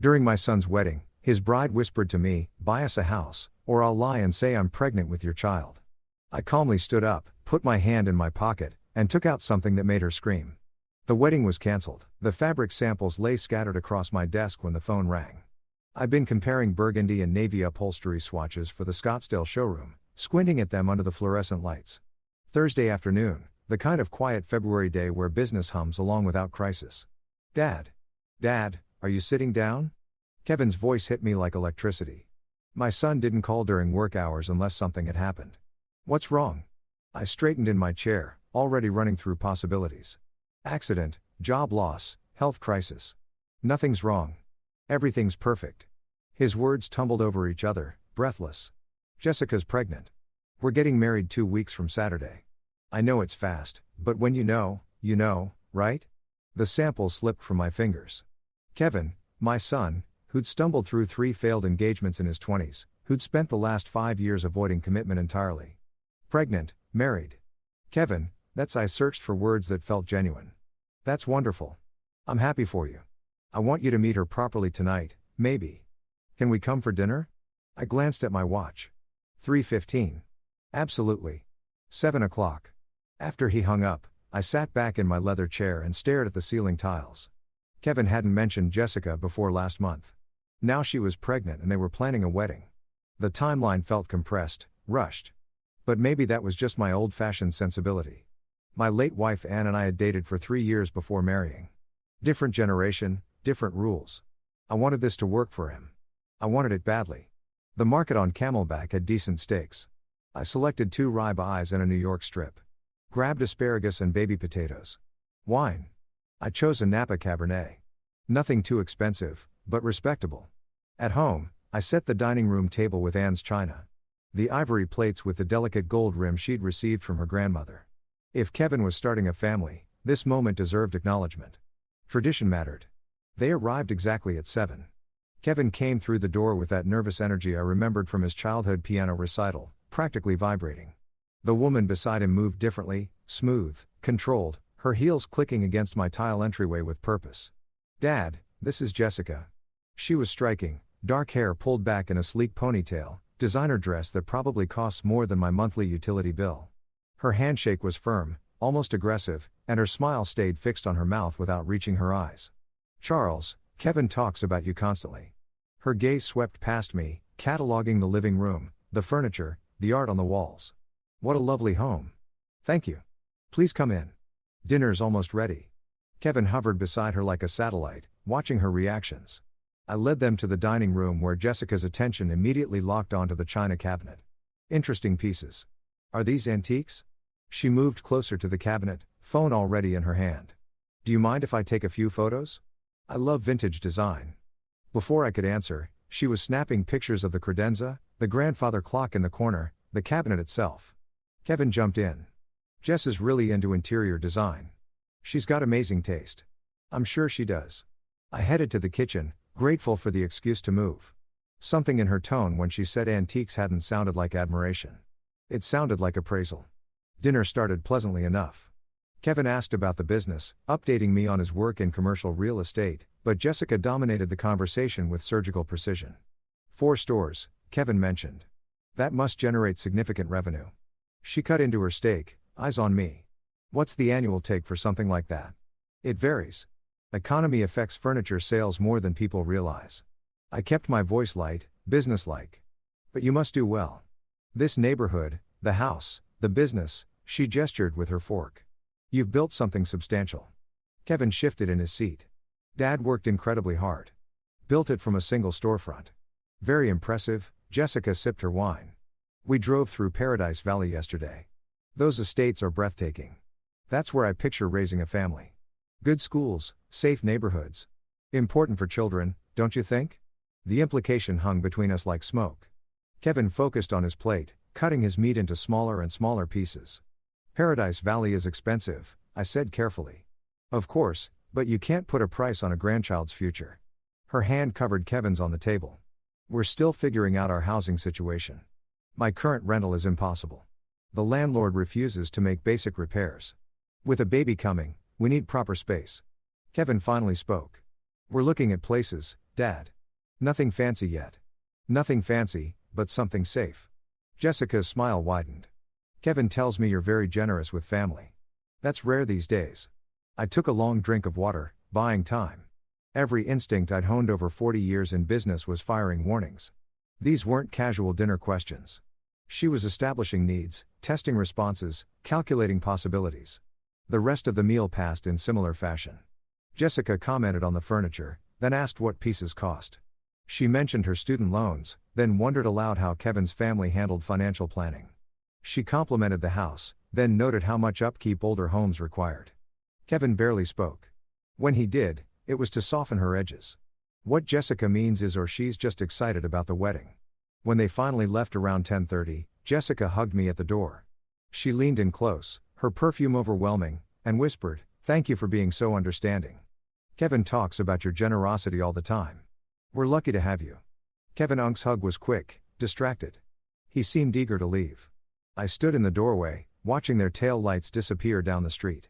During my son's wedding, his bride whispered to me, "Buy us a house, or I'll lie and say I'm pregnant with your child." I calmly stood up, put my hand in my pocket, and took out something that made her scream. The wedding was cancelled. The fabric samples lay scattered across my desk when the phone rang. I'd been comparing burgundy and navy upholstery swatches for the Scottsdale showroom, squinting at them under the fluorescent lights. Thursday afternoon, the kind of quiet February day where business hums along without crisis. Dad, are you sitting down?" Kevin's voice hit me like electricity. My son didn't call during work hours unless something had happened. "What's wrong?" I straightened in my chair, already running through possibilities. Accident, job loss, health crisis. Nothing's wrong. Everything's perfect. His words tumbled over each other, breathless. "Jessica's pregnant. We're getting married 2 weeks from Saturday." I know it's fast, but when you know, right? The sample slipped from my fingers. Kevin, my son, who'd stumbled through 3 failed engagements in his 20s, who'd spent the last 5 years avoiding commitment entirely. Pregnant, married. Kevin, I searched for words that felt genuine. "That's wonderful. I'm happy for you. I want you to meet her properly tonight, maybe. Can we come for dinner?" I glanced at my watch. 3:15. Absolutely. 7 o'clock. After he hung up, I sat back in my leather chair and stared at the ceiling tiles. Kevin hadn't mentioned Jessica before last month. Now she was pregnant and they were planning a wedding. The timeline felt compressed, rushed. But maybe that was just my old-fashioned sensibility. My late wife Ann and I had dated for 3 years before marrying. Different generation, different rules. I wanted this to work for him. I wanted it badly. The market on Camelback had decent steaks. I selected 2 ribeyes and a New York strip. Grabbed asparagus and baby potatoes. Wine. I chose a Napa Cabernet. Nothing too expensive, but respectable. At home, I set the dining room table with Ann's china. The ivory plates with the delicate gold rim she'd received from her grandmother. If Kevin was starting a family, this moment deserved acknowledgement. Tradition mattered. They arrived exactly at 7. Kevin came through the door with that nervous energy I remembered from his childhood piano recital, practically vibrating. The woman beside him moved differently, smooth, controlled, her heels clicking against my tile entryway with purpose. "Dad, this is Jessica." She was striking, dark hair pulled back in a sleek ponytail, designer dress that probably costs more than my monthly utility bill. Her handshake was firm, almost aggressive, and her smile stayed fixed on her mouth without reaching her eyes. "Charles, Kevin talks about you constantly." Her gaze swept past me, cataloging the living room, the furniture, the art on the walls. "What a lovely home." "Thank you. Please come in. Dinner's almost ready." Kevin hovered beside her like a satellite, watching her reactions. I led them to the dining room where Jessica's attention immediately locked onto the china cabinet. "Interesting pieces. Are these antiques?" She moved closer to the cabinet, phone already in her hand. "Do you mind if I take a few photos? I love vintage design." Before I could answer, she was snapping pictures of the credenza, the grandfather clock in the corner, the cabinet itself. Kevin jumped in. "Jess is really into interior design. She's got amazing taste." "I'm sure she does." I headed to the kitchen, grateful for the excuse to move. Something in her tone when she said antiques hadn't sounded like admiration. It sounded like appraisal. Dinner started pleasantly enough. Kevin asked about the business, updating me on his work in commercial real estate, but Jessica dominated the conversation with surgical precision. 4 stores, Kevin mentioned. That must generate significant revenue. She cut into her steak, eyes on me. "What's the annual take for something like that?" "It varies. Economy affects furniture sales more than people realize." I kept my voice light, businesslike. "But you must do well. This neighborhood, the house, the business," she gestured with her fork. "You've built something substantial." Kevin shifted in his seat. "Dad worked incredibly hard. Built it from a single storefront." "Very impressive." Jessica sipped her wine. "We drove through Paradise Valley yesterday. Those estates are breathtaking. That's where I picture raising a family. Good schools, safe neighborhoods. Important for children, don't you think?" The implication hung between us like smoke. Kevin focused on his plate, cutting his meat into smaller and smaller pieces. "Paradise Valley is expensive," I said carefully. "Of course, but you can't put a price on a grandchild's future." Her hand covered Kevin's on the table. "We're still figuring out our housing situation. My current rental is impossible. The landlord refuses to make basic repairs. With a baby coming, we need proper space." Kevin finally spoke. "We're looking at places," Dad. Nothing fancy yet. Nothing fancy, but something safe. Jessica's smile widened. Kevin tells me you're very generous with family. That's rare these days. I took a long drink of water, buying time. Every instinct I'd honed over 40 years in business was firing warnings. These weren't casual dinner questions. She was establishing needs, testing responses, calculating possibilities. The rest of the meal passed in similar fashion. Jessica commented on the furniture, then asked what pieces cost. She mentioned her student loans, then wondered aloud how Kevin's family handled financial planning. She complimented the house, then noted how much upkeep older homes required. Kevin barely spoke. When he did, it was to soften her edges. What Jessica means is or she's just excited about the wedding. When they finally left around 10:30, Jessica hugged me at the door. She leaned in close, her perfume overwhelming, and whispered, "Thank you for being so understanding. Kevin talks about your generosity all the time. We're lucky to have you." Kevin Unk's hug was quick, distracted. He seemed eager to leave. I stood in the doorway, watching their tail lights disappear down the street.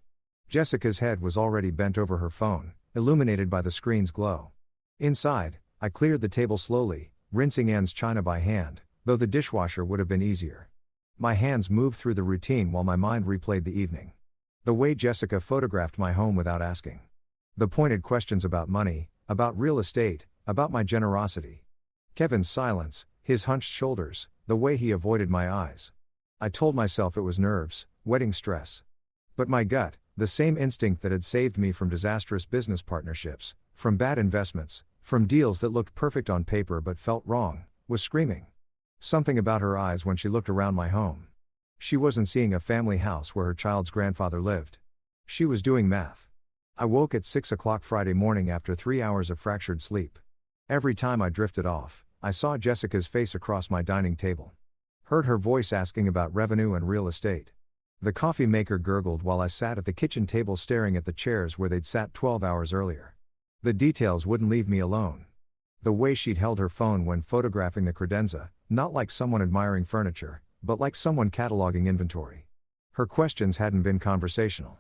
Jessica's head was already bent over her phone, illuminated by the screen's glow. Inside, I cleared the table slowly, rinsing Anne's china by hand, though the dishwasher would have been easier. My hands moved through the routine while my mind replayed the evening. The way Jessica photographed my home without asking. The pointed questions about money, about real estate, about my generosity. Kevin's silence, his hunched shoulders, the way he avoided my eyes. I told myself it was nerves, wedding stress. But my gut, the same instinct that had saved me from disastrous business partnerships, from bad investments, from deals that looked perfect on paper but felt wrong, was screaming. Something about her eyes when she looked around my home. She wasn't seeing a family house where her child's grandfather lived. She was doing math. I woke at 6 o'clock Friday morning after 3 hours of fractured sleep. Every time I drifted off, I saw Jessica's face across my dining table. Heard her voice asking about revenue and real estate. The coffee maker gurgled while I sat at the kitchen table staring at the chairs where they'd sat 12 hours earlier. The details wouldn't leave me alone. The way she'd held her phone when photographing the credenza, not like someone admiring furniture, but like someone cataloging inventory. Her questions hadn't been conversational.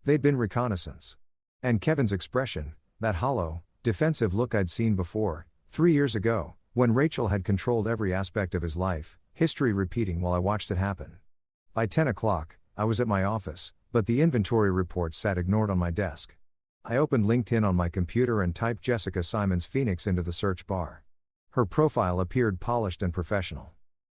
They'd been reconnaissance. And Kevin's expression, that hollow, defensive look I'd seen before, 3 years ago, when Rachel had controlled every aspect of his life, history repeating while I watched it happen. By 10 o'clock, I was at my office, but the inventory report sat ignored on my desk. I opened LinkedIn on my computer and typed Jessica Simons Phoenix into the search bar. Her profile appeared polished and professional.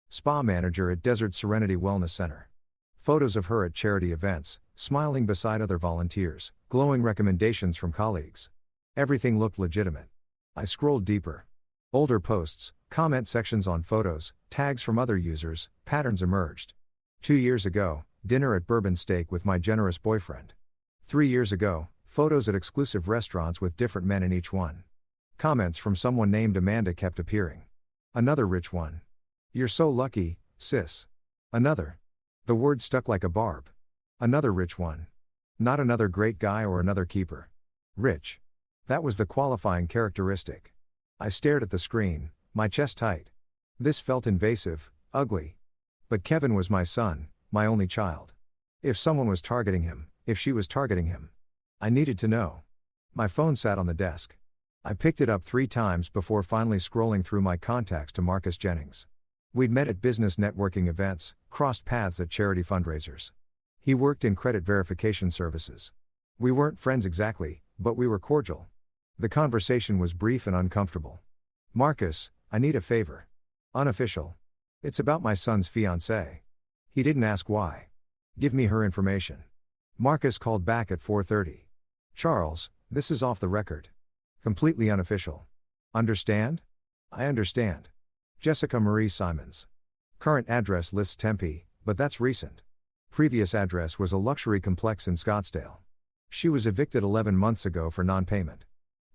Spa manager at Desert Serenity Wellness Center. Photos of her at charity events, smiling beside other volunteers, glowing recommendations from colleagues. Everything looked legitimate. I scrolled deeper. Older posts, comment sections on photos, tags from other users, patterns emerged. 2 years ago, dinner at Bourbon Steak with my generous boyfriend. 3 years ago, photos at exclusive restaurants with different men in each one. Comments from someone named Amanda kept appearing. Another rich one. "You're so lucky, sis." Another. The word stuck like a barb. Another rich one. Not another great guy or another keeper. Rich. That was the qualifying characteristic. I stared at the screen, my chest tight. This felt invasive, ugly. But Kevin was my son, my only child. If someone was targeting him, if she was targeting him, I needed to know. My phone sat on the desk. I picked it up 3 times before finally scrolling through my contacts to Marcus Jennings. We'd met at business networking events, crossed paths at charity fundraisers. He worked in credit verification services. We weren't friends exactly, but we were cordial. The conversation was brief and uncomfortable. "Marcus, I need a favor." Unofficial. "It's about my son's fiancée." He didn't ask why. "Give me her information." Marcus called back at 4:30. "Charles, this is off the record." Completely unofficial. "Understand?" "I understand." Jessica Marie Simons. Current address lists Tempe, but that's recent. Previous address was a luxury complex in Scottsdale. She was evicted 11 months ago for non-payment.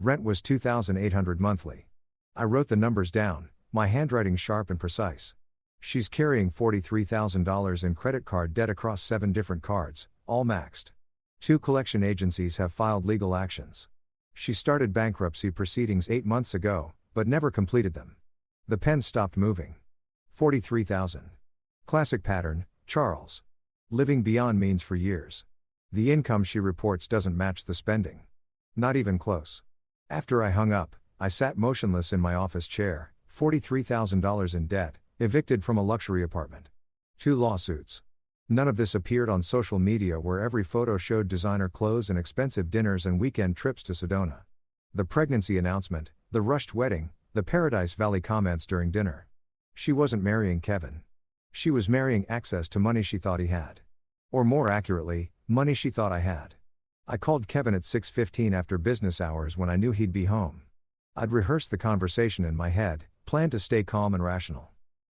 Rent was $2,800 monthly. I wrote the numbers down, my handwriting sharp and precise. She's carrying $43,000 in credit card debt across 7 different cards, all maxed. 2 collection agencies have filed legal actions. She started bankruptcy proceedings 8 months ago, but never completed them. The pen stopped moving. 43,000. Classic pattern, Charles. Living beyond means for years. The income she reports doesn't match the spending. Not even close. After I hung up, I sat motionless in my office chair, $43,000 in debt, evicted from a luxury apartment. 2 lawsuits. None of this appeared on social media, where every photo showed designer clothes and expensive dinners and weekend trips to Sedona. The pregnancy announcement, the rushed wedding, the Paradise Valley comments during dinner. She wasn't marrying Kevin. She was marrying access to money she thought he had. Or more accurately, money she thought I had. I called Kevin at 6:15 after business hours when I knew he'd be home. I'd rehearsed the conversation in my head, planned to stay calm and rational.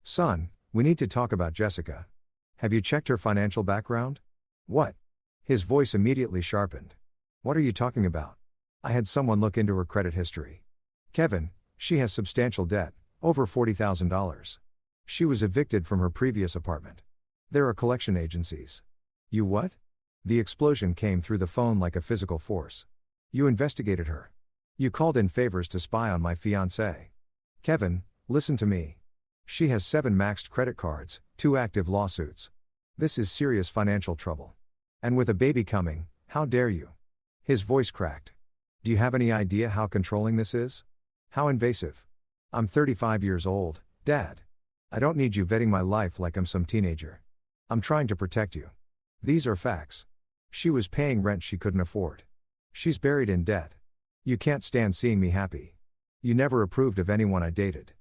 "Son, we need to talk about Jessica. Have you checked her financial background?" "What?" His voice immediately sharpened. "What are you talking about?" "I had someone look into her credit history. Kevin, she has substantial debt, over $40,000. She was evicted from her previous apartment. There are collection agencies." "You what?" The explosion came through the phone like a physical force. "You investigated her. You called in favors to spy on my fiancée. Kevin, listen to me. She has 7 maxed credit cards, 2 active lawsuits. This is serious financial trouble. And with a baby coming, how dare you?" His voice cracked. "Do you have any idea how controlling this is? How invasive? I'm 35 years old, Dad. I don't need you vetting my life like I'm some teenager. I'm trying to protect you. These are facts. She was paying rent she couldn't afford. She's buried in debt. You can't stand seeing me happy. You never approved of anyone I dated.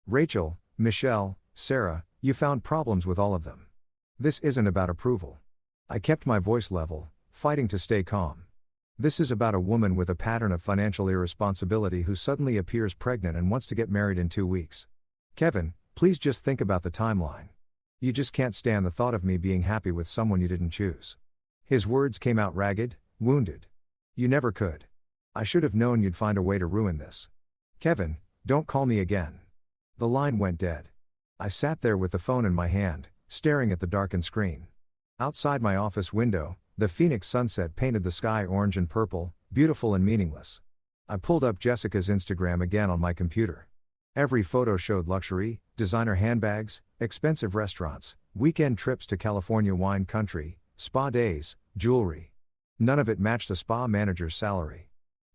Rachel, Michelle, Sarah, you found problems with all of them. This isn't about approval." I kept my voice level, fighting to stay calm. "This is about a woman with a pattern of financial irresponsibility who suddenly appears pregnant and wants to get married in 2 weeks. Kevin, please just think about the timeline. You just can't stand the thought of me being happy with someone you didn't choose." His words came out ragged, wounded. "You never could. I should have known you'd find a way to ruin this. Kevin, don't call me again." The line went dead. I sat there with the phone in my hand, staring at the darkened screen. Outside my office window, the Phoenix sunset painted the sky orange and purple, beautiful and meaningless. I pulled up Jessica's Instagram again on my computer. Every photo showed luxury, designer handbags, expensive restaurants, weekend trips to California wine country, spa days, jewelry. None of it matched a spa manager's salary.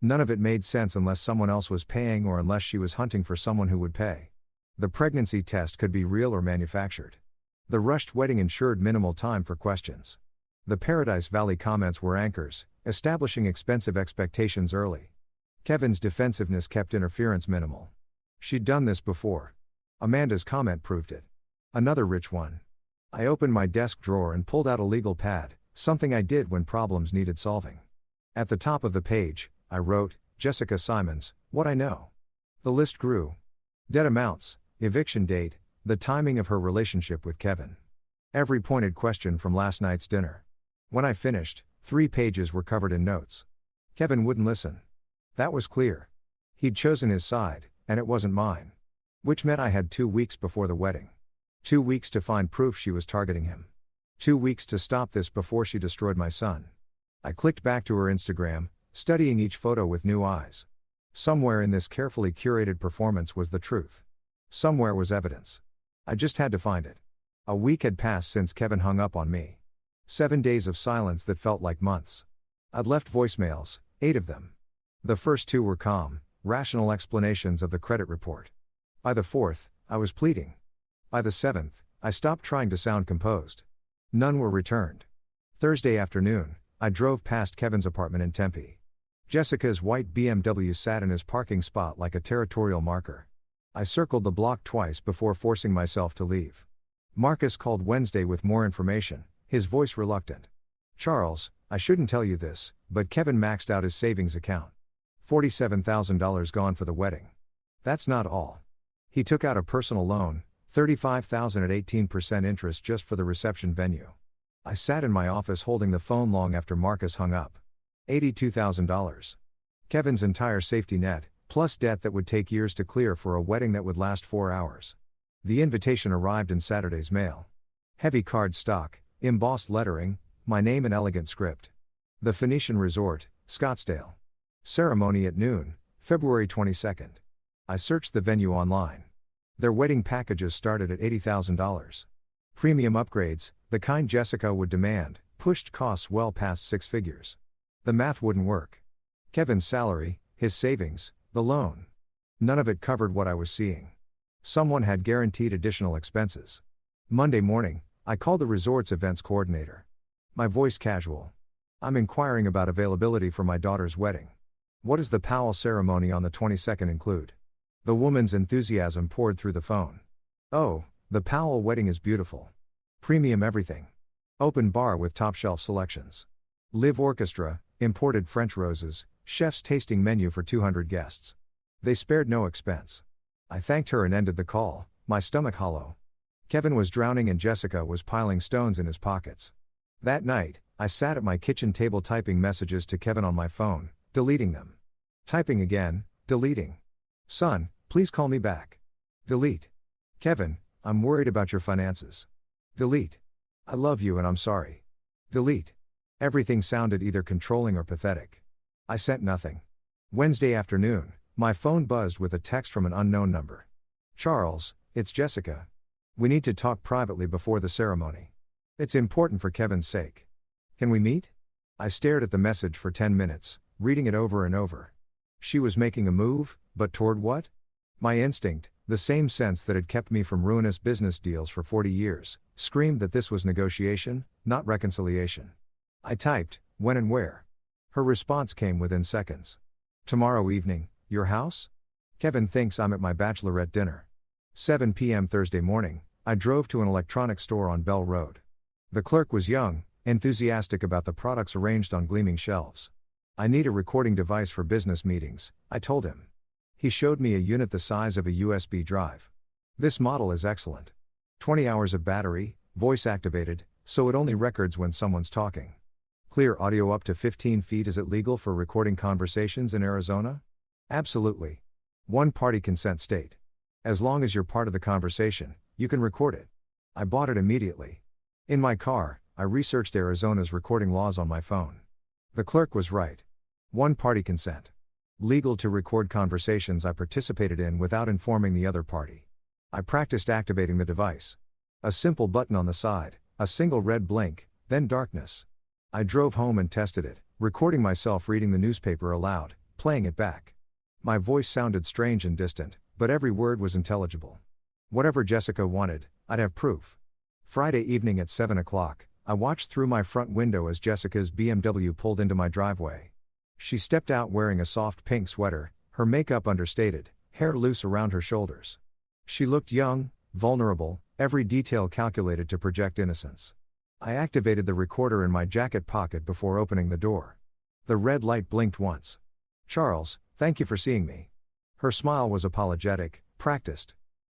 None of it made sense unless someone else was paying or unless she was hunting for someone who would pay. The pregnancy test could be real or manufactured. The rushed wedding ensured minimal time for questions. The Paradise Valley comments were anchors, establishing expensive expectations early. Kevin's defensiveness kept interference minimal. She'd done this before. Amanda's comment proved it. Another rich one. I opened my desk drawer and pulled out a legal pad, something I did when problems needed solving. At the top of the page, I wrote, "Jessica Simons, what I know." The list grew. Debt amounts, eviction date, the timing of her relationship with Kevin. Every pointed question from last night's dinner. When I finished, 3 pages were covered in notes. Kevin wouldn't listen. That was clear. He'd chosen his side, and it wasn't mine. Which meant I had 2 weeks before the wedding. 2 weeks to find proof she was targeting him. 2 weeks to stop this before she destroyed my son. I clicked back to her Instagram, studying each photo with new eyes. Somewhere in this carefully curated performance was the truth. Somewhere was evidence. I just had to find it. A week had passed since Kevin hung up on me. 7 days of silence that felt like months. I'd left voicemails, 8 of them. The first 2 were calm, rational explanations of the credit report. By the 4th, I was pleading. By the 7th, I stopped trying to sound composed. None were returned. Thursday afternoon, I drove past Kevin's apartment in Tempe. Jessica's white BMW sat in his parking spot like a territorial marker. I circled the block twice before forcing myself to leave. Marcus called Wednesday with more information, his voice reluctant. "Charles, I shouldn't tell you this, but Kevin maxed out his savings account. $47,000 gone for the wedding. That's not all. He took out a personal loan, $35,000 at 18% interest just for the reception venue." I sat in my office holding the phone long after Marcus hung up. $82,000. Kevin's entire safety net, plus debt that would take years to clear for a wedding that would last 4 hours. The invitation arrived in Saturday's mail. Heavy card stock, embossed lettering, my name in elegant script. The Phoenician Resort, Scottsdale. Ceremony at noon, February 22nd. I searched the venue online. Their wedding packages started at $80,000. Premium upgrades, the kind Jessica would demand, pushed costs well past 6 figures. The math wouldn't work. Kevin's salary, his savings, the loan. None of it covered what I was seeing. Someone had guaranteed additional expenses. Monday morning, I called the resort's events coordinator. My voice casual. I'm inquiring about availability for my daughter's wedding. What does the Powell ceremony on the 22nd include? The woman's enthusiasm poured through the phone. Oh, the Powell wedding is beautiful. Premium everything. Open bar with top-shelf selections. Live orchestra, imported French roses, chef's tasting menu for 200 guests. They spared no expense. I thanked her and ended the call, my stomach hollow. Kevin was drowning and Jessica was piling stones in his pockets. That night, I sat at my kitchen table typing messages to Kevin on my phone, deleting them. Typing again, deleting. Son, please call me back. Delete. Kevin, I'm worried about your finances. Delete. I love you and I'm sorry. Delete. Everything sounded either controlling or pathetic. I sent nothing. Wednesday afternoon, my phone buzzed with a text from an unknown number. Charles, it's Jessica. We need to talk privately before the ceremony. It's important for Kevin's sake. Can we meet? I stared at the message for 10 minutes, reading it over and over. She was making a move, but toward what? My instinct, the same sense that had kept me from ruinous business deals for 40 years, screamed that this was negotiation, not reconciliation. I typed, when and where. Her response came within seconds. Tomorrow evening, your house? Kevin thinks I'm at my bachelorette dinner. 7 p.m. Thursday morning, I drove to an electronics store on Bell Road. The clerk was young, enthusiastic about the products arranged on gleaming shelves. I need a recording device for business meetings, I told him. He showed me a unit the size of a USB drive. This model is excellent. 20 hours of battery, voice activated, so it only records when someone's talking. Clear audio up to 15 feet. Is it legal for recording conversations in Arizona? Absolutely. One-party consent state. As long as you're part of the conversation, you can record it. I bought it immediately. In my car, I researched Arizona's recording laws on my phone. The clerk was right. One-party consent. Legal to record conversations I participated in without informing the other party. I practiced activating the device. A simple button on the side, a single red blink, then darkness. I drove home and tested it, recording myself reading the newspaper aloud, playing it back. My voice sounded strange and distant, but every word was intelligible. Whatever Jessica wanted, I'd have proof. Friday evening at 7 o'clock, I watched through my front window as Jessica's BMW pulled into my driveway. She stepped out wearing a soft pink sweater, her makeup understated, hair loose around her shoulders. She looked young, vulnerable, every detail calculated to project innocence. I activated the recorder in my jacket pocket before opening the door. The red light blinked once. Charles, thank you for seeing me. Her smile was apologetic, practiced.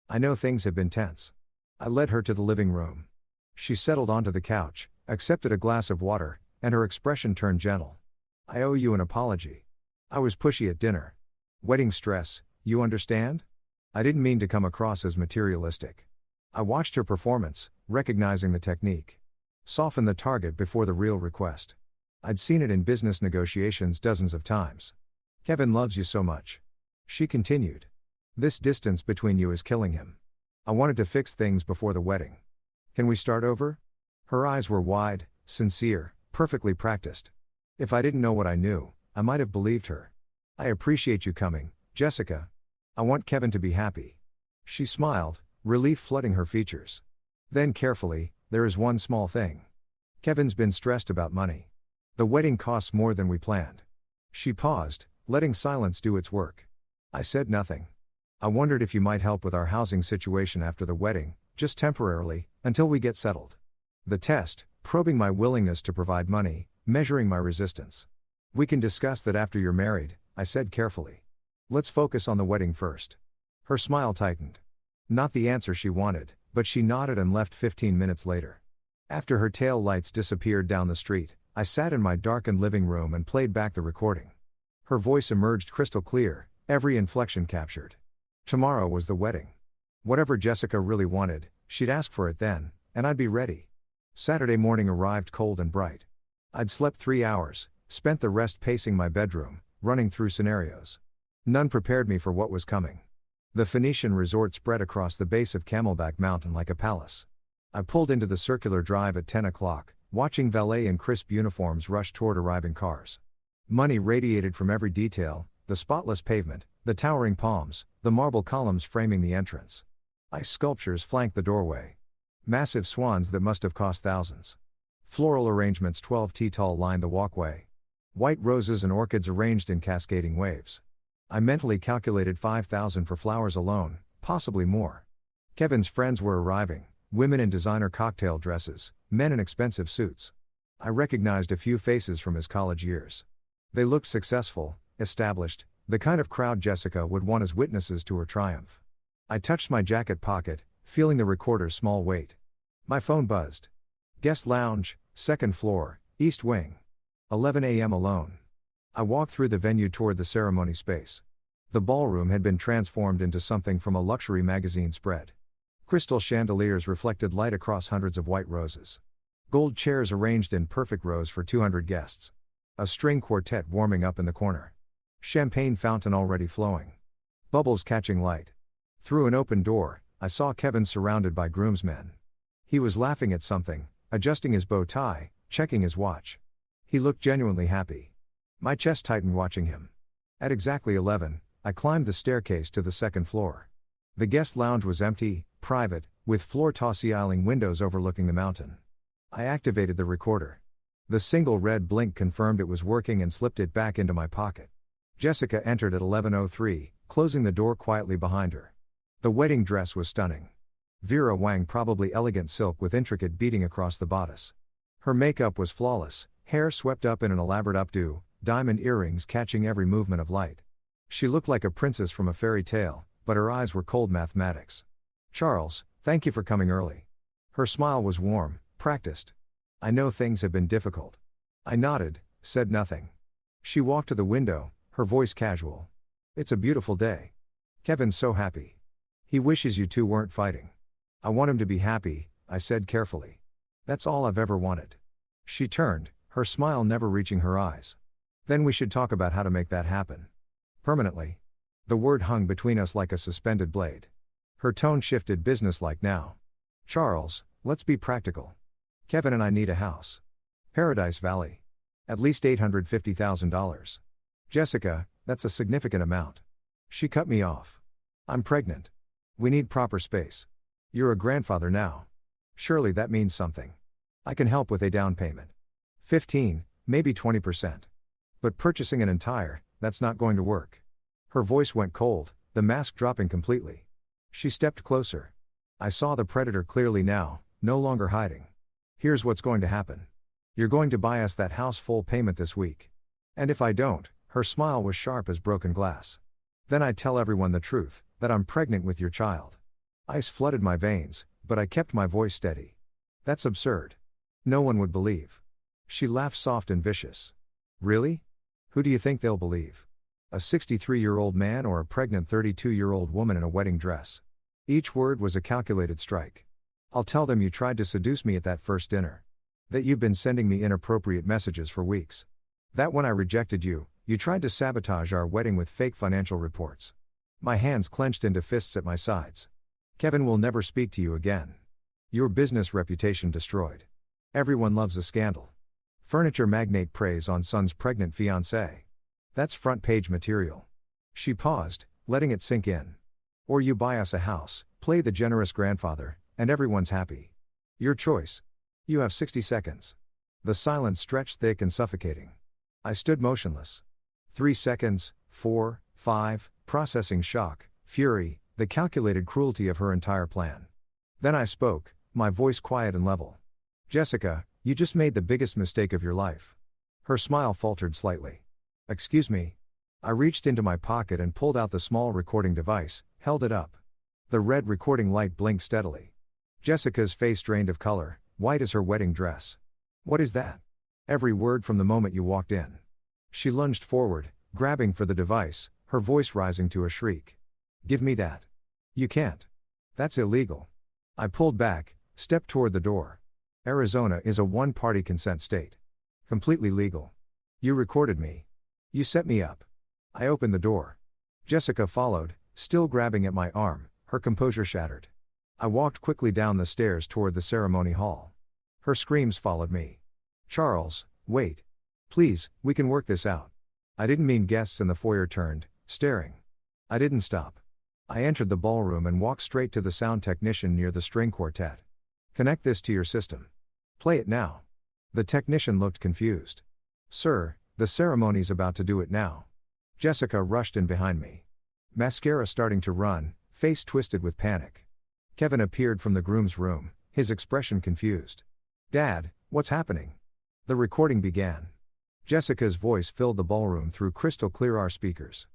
I know things have been tense. I led her to the living room. She settled onto the couch, accepted a glass of water, and her expression turned gentle. I owe you an apology. I was pushy at dinner. Wedding stress, you understand? I didn't mean to come across as materialistic. I watched her performance, recognizing the technique. Soften the target before the real request. I'd seen it in business negotiations dozens of times. Kevin loves you so much. She continued. This distance between you is killing him. I wanted to fix things before the wedding. Can we start over? Her eyes were wide, sincere, perfectly practiced. If I didn't know what I knew, I might have believed her. I appreciate you coming, Jessica. I want Kevin to be happy. She smiled, relief flooding her features. Then carefully, there is one small thing. Kevin's been stressed about money. The wedding costs more than we planned. She paused, letting silence do its work. I said nothing. I wondered if you might help with our housing situation after the wedding, just temporarily, until we get settled. The test, probing my willingness to provide money, measuring my resistance. We can discuss that after you're married, I said carefully. Let's focus on the wedding first. Her smile tightened. Not the answer she wanted, but she nodded and left 15 minutes later. After her tail lights disappeared down the street, I sat in my darkened living room and played back the recording. Her voice emerged crystal clear, every inflection captured. Tomorrow was the wedding. Whatever Jessica really wanted, she'd ask for it then, and I'd be ready. Saturday morning arrived cold and bright. I'd slept 3 hours, spent the rest pacing my bedroom, running through scenarios. None prepared me for what was coming. The Phoenician resort spread across the base of Camelback Mountain like a palace. I pulled into the circular drive at 10 o'clock, watching valet in crisp uniforms rush toward arriving cars. Money radiated from every detail, the spotless pavement, The towering palms, the marble columns framing the entrance. Ice sculptures flank the doorway. Massive swans that must have cost thousands. Floral arrangements 12 feet tall line the walkway. White roses and orchids arranged in cascading waves. I mentally calculated 5,000 for flowers alone, possibly more. Kevin's friends were arriving, women in designer cocktail dresses, men in expensive suits. I recognized a few faces from his college years. They looked successful, established, the kind of crowd Jessica would want as witnesses to her triumph. I touched my jacket pocket, feeling the recorder's small weight. My phone buzzed. Guest lounge, second floor, east wing. 11 a.m. alone. I walked through the venue toward the ceremony space. The ballroom had been transformed into something from a luxury magazine spread. Crystal chandeliers reflected light across hundreds of white roses. Gold chairs arranged in perfect rows for 200 guests. A string quartet warming up in the corner. Champagne fountain already flowing. Bubbles catching light. Through an open door, I saw Kevin surrounded by groomsmen. He was laughing at something, adjusting his bow tie, checking his watch. He looked genuinely happy. My chest tightened watching him. At exactly 11, I climbed the staircase to the second floor. The guest lounge was empty, private, with floor-to-ceiling windows overlooking the mountain. I activated the recorder. The single red blink confirmed it was working and slipped it back into my pocket. Jessica entered at 11:03, closing the door quietly behind her. The wedding dress was stunning. Vera Wang probably elegant silk with intricate beading across the bodice. Her makeup was flawless, hair swept up in an elaborate updo, diamond earrings catching every movement of light. She looked like a princess from a fairy tale, but her eyes were cold mathematics. Charles, thank you for coming early. Her smile was warm, practiced. I know things have been difficult. I nodded, said nothing. She walked to the window, her voice casual. It's a beautiful day. Kevin's so happy. He wishes you two weren't fighting. I want him to be happy, I said carefully. That's all I've ever wanted. She turned, her smile never reaching her eyes. Then we should talk about how to make that happen. Permanently. The word hung between us like a suspended blade. Her tone shifted businesslike now. Charles, let's be practical. Kevin and I need a house. Paradise Valley. At least $850,000. Jessica, that's a significant amount. She cut me off. I'm pregnant. We need proper space. You're a grandfather now. Surely that means something. I can help with a down payment. 15, maybe 20%. But purchasing an entire, that's not going to work. Her voice went cold, the mask dropping completely. She stepped closer. I saw the predator clearly now, no longer hiding. Here's what's going to happen. You're going to buy us that house full payment this week. And if I don't, her smile was sharp as broken glass. Then I'd tell everyone the truth, that I'm pregnant with your child. Ice flooded my veins, but I kept my voice steady. That's absurd. No one would believe. She laughed soft and vicious. Really? Who do you think they'll believe? A 63-year-old man or a pregnant 32-year-old woman in a wedding dress? Each word was a calculated strike. I'll tell them you tried to seduce me at that first dinner. That you've been sending me inappropriate messages for weeks. That when I rejected you, you tried to sabotage our wedding with fake financial reports. My hands clenched into fists at my sides. Kevin will never speak to you again. Your business reputation destroyed. Everyone loves a scandal. Furniture magnate preys on son's pregnant fiancée. That's front page material. She paused, letting it sink in. Or you buy us a house, play the generous grandfather, and everyone's happy. Your choice. You have 60 seconds. The silence stretched thick and suffocating. I stood motionless. 3 seconds, 4, 5, processing shock, fury, the calculated cruelty of her entire plan. Then I spoke, my voice quiet and level. Jessica, you just made the biggest mistake of your life. Her smile faltered slightly. Excuse me. I reached into my pocket and pulled out the small recording device, held it up. The red recording light blinked steadily. Jessica's face drained of color, white as her wedding dress. What is that? Every word from the moment you walked in. She lunged forward, grabbing for the device, her voice rising to a shriek. Give me that. You can't. That's illegal. I pulled back, stepped toward the door. Arizona is a one-party consent state. Completely legal. You recorded me. You set me up. I opened the door. Jessica followed, still grabbing at my arm, her composure shattered. I walked quickly down the stairs toward the ceremony hall. Her screams followed me. Charles, wait. Please, we can work this out. I didn't mean guests in the foyer turned, staring. I didn't stop. I entered the ballroom and walked straight to the sound technician near the string quartet. Connect this to your system. Play it now. The technician looked confused. Sir, the ceremony's about to do it now. Jessica rushed in behind me. Mascara starting to run, face twisted with panic. Kevin appeared from the groom's room, his expression confused. Dad, what's happening? The recording began. Jessica's voice filled the ballroom through crystal clear our speakers.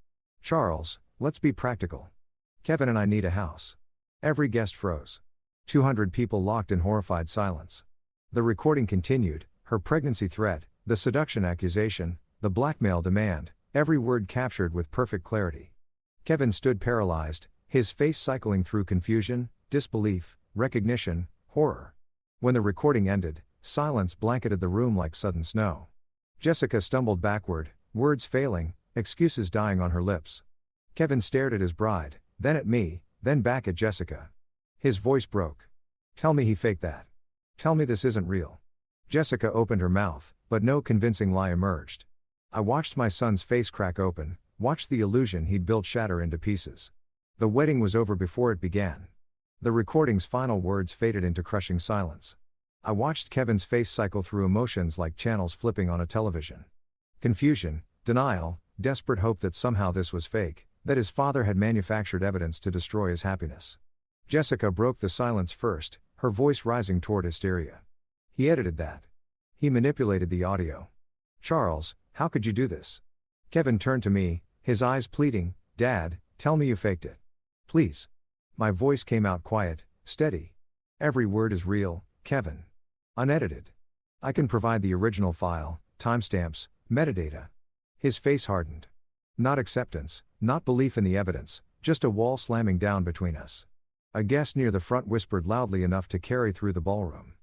Charles, let's be practical. Kevin and I need a house. Every guest froze. 200 people locked in horrified silence. The recording continued, her pregnancy threat, the seduction accusation, the blackmail demand, every word captured with perfect clarity. Kevin stood paralyzed, his face cycling through confusion, disbelief, recognition, horror. When the recording ended, silence blanketed the room like sudden snow. Jessica stumbled backward, words failing, excuses dying on her lips. Kevin stared at his bride, then at me, then back at Jessica. His voice broke. Tell me he faked that. Tell me this isn't real. Jessica opened her mouth, but no convincing lie emerged. I watched my son's face crack open, watched the illusion he'd built shatter into pieces. The wedding was over before it began. The recording's final words faded into crushing silence. I watched Kevin's face cycle through emotions like channels flipping on a television. Confusion, denial, desperate hope that somehow this was fake, that his father had manufactured evidence to destroy his happiness. Jessica broke the silence first, her voice rising toward hysteria. He edited that. He manipulated the audio. Charles, how could you do this? Kevin turned to me, his eyes pleading, Dad, tell me you faked it. Please. My voice came out quiet, steady. Every word is real, Kevin. Unedited. I can provide the original file, timestamps, metadata. His face hardened. Not acceptance, not belief in the evidence, just a wall slamming down between us. A guest near the front whispered loudly enough to carry through the ballroom.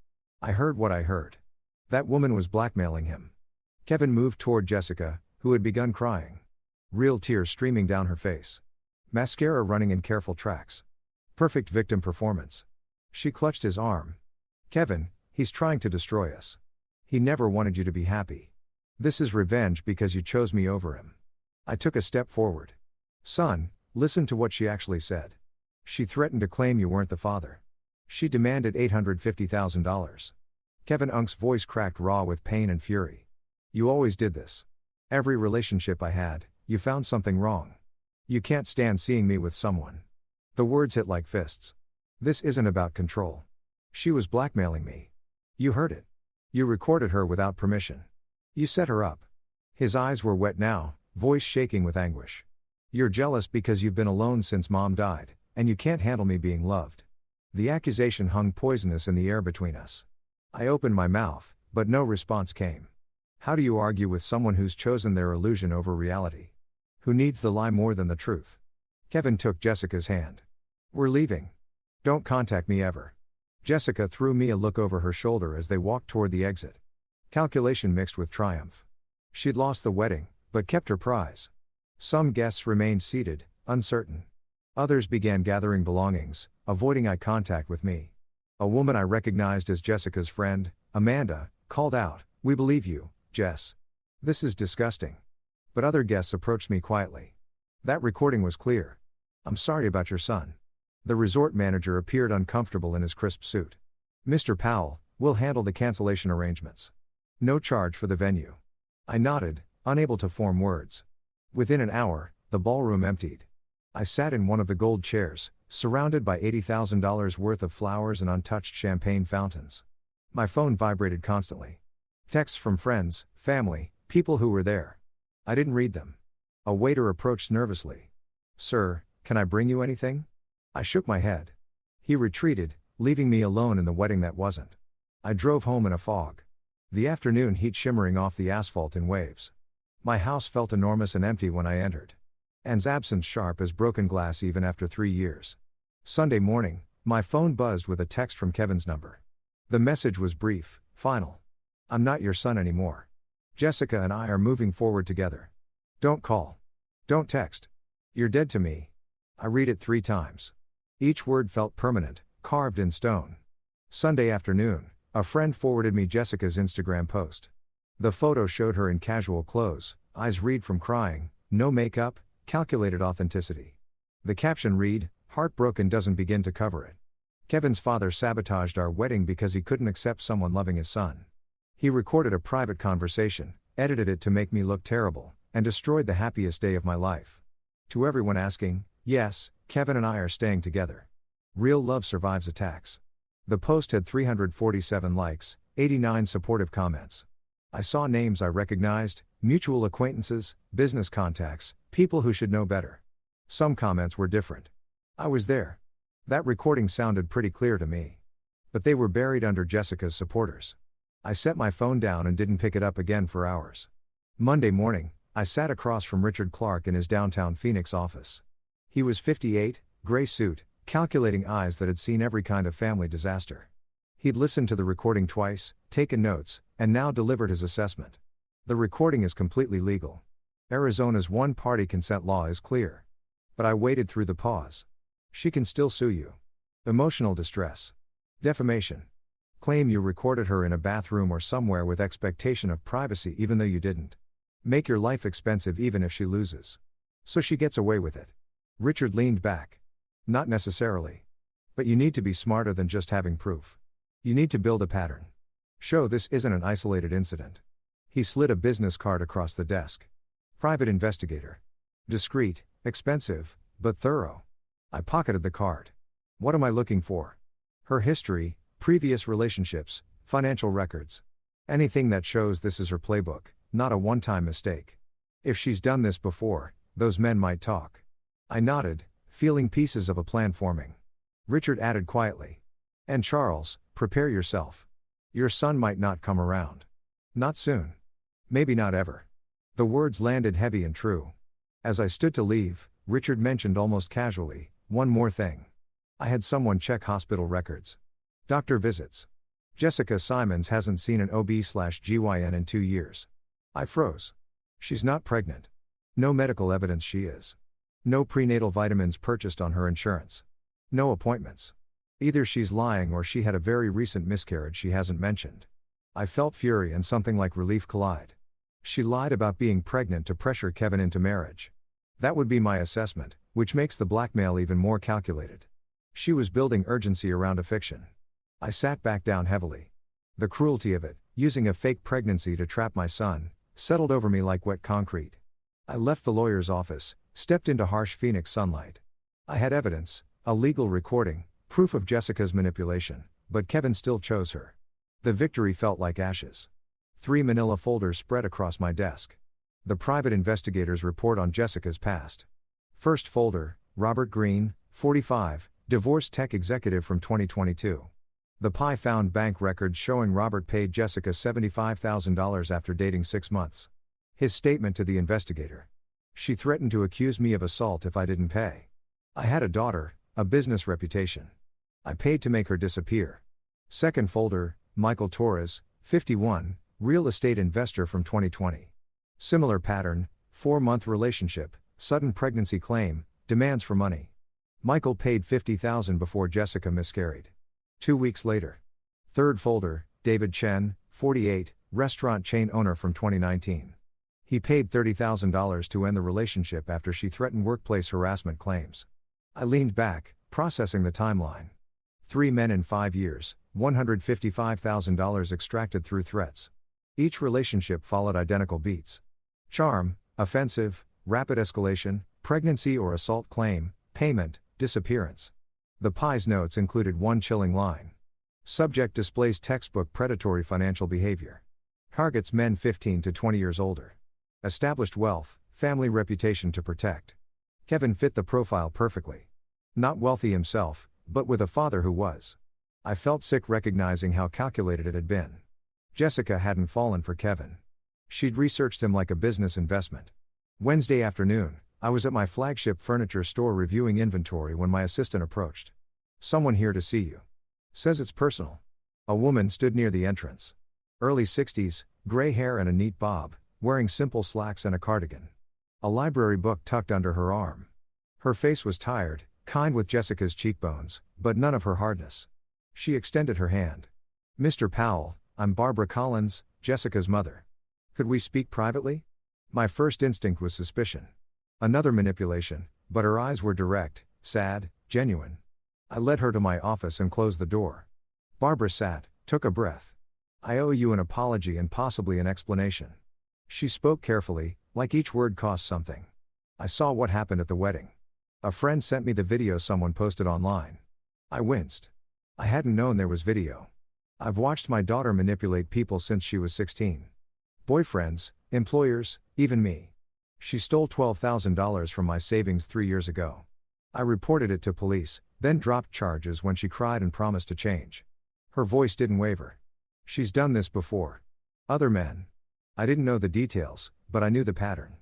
I heard what I heard. That woman was blackmailing him. Kevin moved toward Jessica, who had begun crying. Real tears streaming down her face. Mascara running in careful tracks. Perfect victim performance. She clutched his arm. Kevin, he's trying to destroy us. He never wanted you to be happy. This is revenge because you chose me over him. I took a step forward. Son, listen to what she actually said. She threatened to claim you weren't the father. She demanded $850,000. Kevin Unk's voice cracked raw with pain and fury. You always did this. Every relationship I had, you found something wrong. You can't stand seeing me with someone. The words hit like fists. This isn't about control. She was blackmailing me. You heard it. You recorded her without permission. You set her up. His eyes were wet now, voice shaking with anguish. You're jealous because you've been alone since Mom died, and you can't handle me being loved. The accusation hung poisonous in the air between us. I opened my mouth, but no response came. How do you argue with someone who's chosen their illusion over reality? Who needs the lie more than the truth? Kevin took Jessica's hand. We're leaving. Don't contact me ever. Jessica threw me a look over her shoulder as they walked toward the exit. Calculation mixed with triumph. She'd lost the wedding, but kept her prize. Some guests remained seated, uncertain. Others began gathering belongings, avoiding eye contact with me. A woman I recognized as Jessica's friend, Amanda, called out, "We believe you, Jess. This is disgusting." But other guests approached me quietly. That recording was clear. I'm sorry about your son. The resort manager appeared uncomfortable in his crisp suit. Mr. Powell, we'll handle the cancellation arrangements. No charge for the venue. I nodded, unable to form words. Within an hour, the ballroom emptied. I sat in one of the gold chairs, surrounded by $80,000 worth of flowers and untouched champagne fountains. My phone vibrated constantly. Texts from friends, family, people who were there. I didn't read them. A waiter approached nervously. Sir, can I bring you anything? I shook my head. He retreated, leaving me alone in the wedding that wasn't. I drove home in a fog. The afternoon heat shimmering off the asphalt in waves. My house felt enormous and empty when I entered. Anne's absence sharp as broken glass even after 3 years. Sunday morning, my phone buzzed with a text from Kevin's number. The message was brief, final. I'm not your son anymore. Jessica and I are moving forward together. Don't call. Don't text. You're dead to me. I read it 3 times. Each word felt permanent, carved in stone. Sunday afternoon, a friend forwarded me Jessica's Instagram post. The photo showed her in casual clothes, eyes red from crying, no makeup, calculated authenticity. The caption read, "Heartbroken doesn't begin to cover it." Kevin's father sabotaged our wedding because he couldn't accept someone loving his son. He recorded a private conversation, edited it to make me look terrible, and destroyed the happiest day of my life. To everyone asking, yes, Kevin and I are staying together. Real love survives attacks. The post had 347 likes, 89 supportive comments. I saw names I recognized, mutual acquaintances, business contacts, people who should know better. Some comments were different. I was there. That recording sounded pretty clear to me. But they were buried under Jessica's supporters. I set my phone down and didn't pick it up again for hours. Monday morning, I sat across from Richard Clark in his downtown Phoenix office. He was 58, gray suit, calculating eyes that had seen every kind of family disaster. He'd listened to the recording twice, taken notes, and now delivered his assessment. The recording is completely legal. Arizona's one-party consent law is clear. But I waited through the pause. She can still sue you. Emotional distress. Defamation. Claim you recorded her in a bathroom or somewhere with expectation of privacy even though you didn't. Make your life expensive even if she loses. So she gets away with it. Richard leaned back. Not necessarily. But you need to be smarter than just having proof. You need to build a pattern. Show this isn't an isolated incident. He slid a business card across the desk. Private investigator. Discreet, expensive, but thorough. I pocketed the card. What am I looking for? Her history, previous relationships, financial records. Anything that shows this is her playbook, not a one-time mistake. If she's done this before, those men might talk. I nodded, feeling pieces of a plan forming. Richard added quietly. And Charles, prepare yourself. Your son might not come around. Not soon. Maybe not ever. The words landed heavy and true. As I stood to leave, Richard mentioned almost casually, one more thing. I had someone check hospital records. Doctor visits. Jessica Simons hasn't seen an OB/GYN in 2 years. I froze. She's not pregnant. No medical evidence she is. No prenatal vitamins purchased on her insurance. No appointments. Either she's lying or she had a very recent miscarriage she hasn't mentioned. I felt fury and something like relief collide. She lied about being pregnant to pressure Kevin into marriage. That would be my assessment, which makes the blackmail even more calculated. She was building urgency around a fiction. I sat back down heavily. The cruelty of it, using a fake pregnancy to trap my son, settled over me like wet concrete. I left the lawyer's office, stepped into harsh Phoenix sunlight. I had evidence, a legal recording, proof of Jessica's manipulation, but Kevin still chose her. The victory felt like ashes. 3 manila folders spread across my desk. The private investigator's report on Jessica's past. First folder, Robert Green, 45, divorced tech executive from 2022. The PI found bank records showing Robert paid Jessica $75,000 after dating 6 months. His statement to the investigator. She threatened to accuse me of assault if I didn't pay. I had a daughter, a business reputation. I paid to make her disappear. Second folder, Michael Torres, 51, real estate investor from 2020. Similar pattern, 4-month relationship, sudden pregnancy claim, demands for money. Michael paid $50,000 before Jessica miscarried. 2 weeks later. Third folder, David Chen, 48, restaurant chain owner from 2019. He paid $30,000 to end the relationship after she threatened workplace harassment claims. I leaned back, processing the timeline. 3 men in 5 years, $155,000 extracted through threats. Each relationship followed identical beats. Charm, offensive, rapid escalation, pregnancy or assault claim, payment, disappearance. The PI's notes included one chilling line. Subject displays textbook predatory financial behavior. Targets men 15 to 20 years older. Established wealth, family reputation to protect. Kevin fit the profile perfectly. Not wealthy himself, but with a father who was. I felt sick recognizing how calculated it had been. Jessica hadn't fallen for Kevin. She'd researched him like a business investment. Wednesday afternoon, I was at my flagship furniture store reviewing inventory when my assistant approached. Someone here to see you. Says it's personal. A woman stood near the entrance. Early 60s, gray hair and a neat bob, wearing simple slacks and a cardigan. A library book tucked under her arm. Her face was tired, kind with Jessica's cheekbones, but none of her hardness. She extended her hand. Mr. Powell, I'm Barbara Collins, Jessica's mother. Could we speak privately? My first instinct was suspicion. Another manipulation, but her eyes were direct, sad, genuine. I led her to my office and closed the door. Barbara sat, took a breath. I owe you an apology and possibly an explanation. She spoke carefully, like each word cost something. I saw what happened at the wedding. A friend sent me the video someone posted online. I winced. I hadn't known there was video. I've watched my daughter manipulate people since she was 16. Boyfriends, employers, even me. She stole $12,000 from my savings 3 years ago. I reported it to police, then dropped charges when she cried and promised to change. Her voice didn't waver. She's done this before. Other men. I didn't know the details, but I knew the pattern.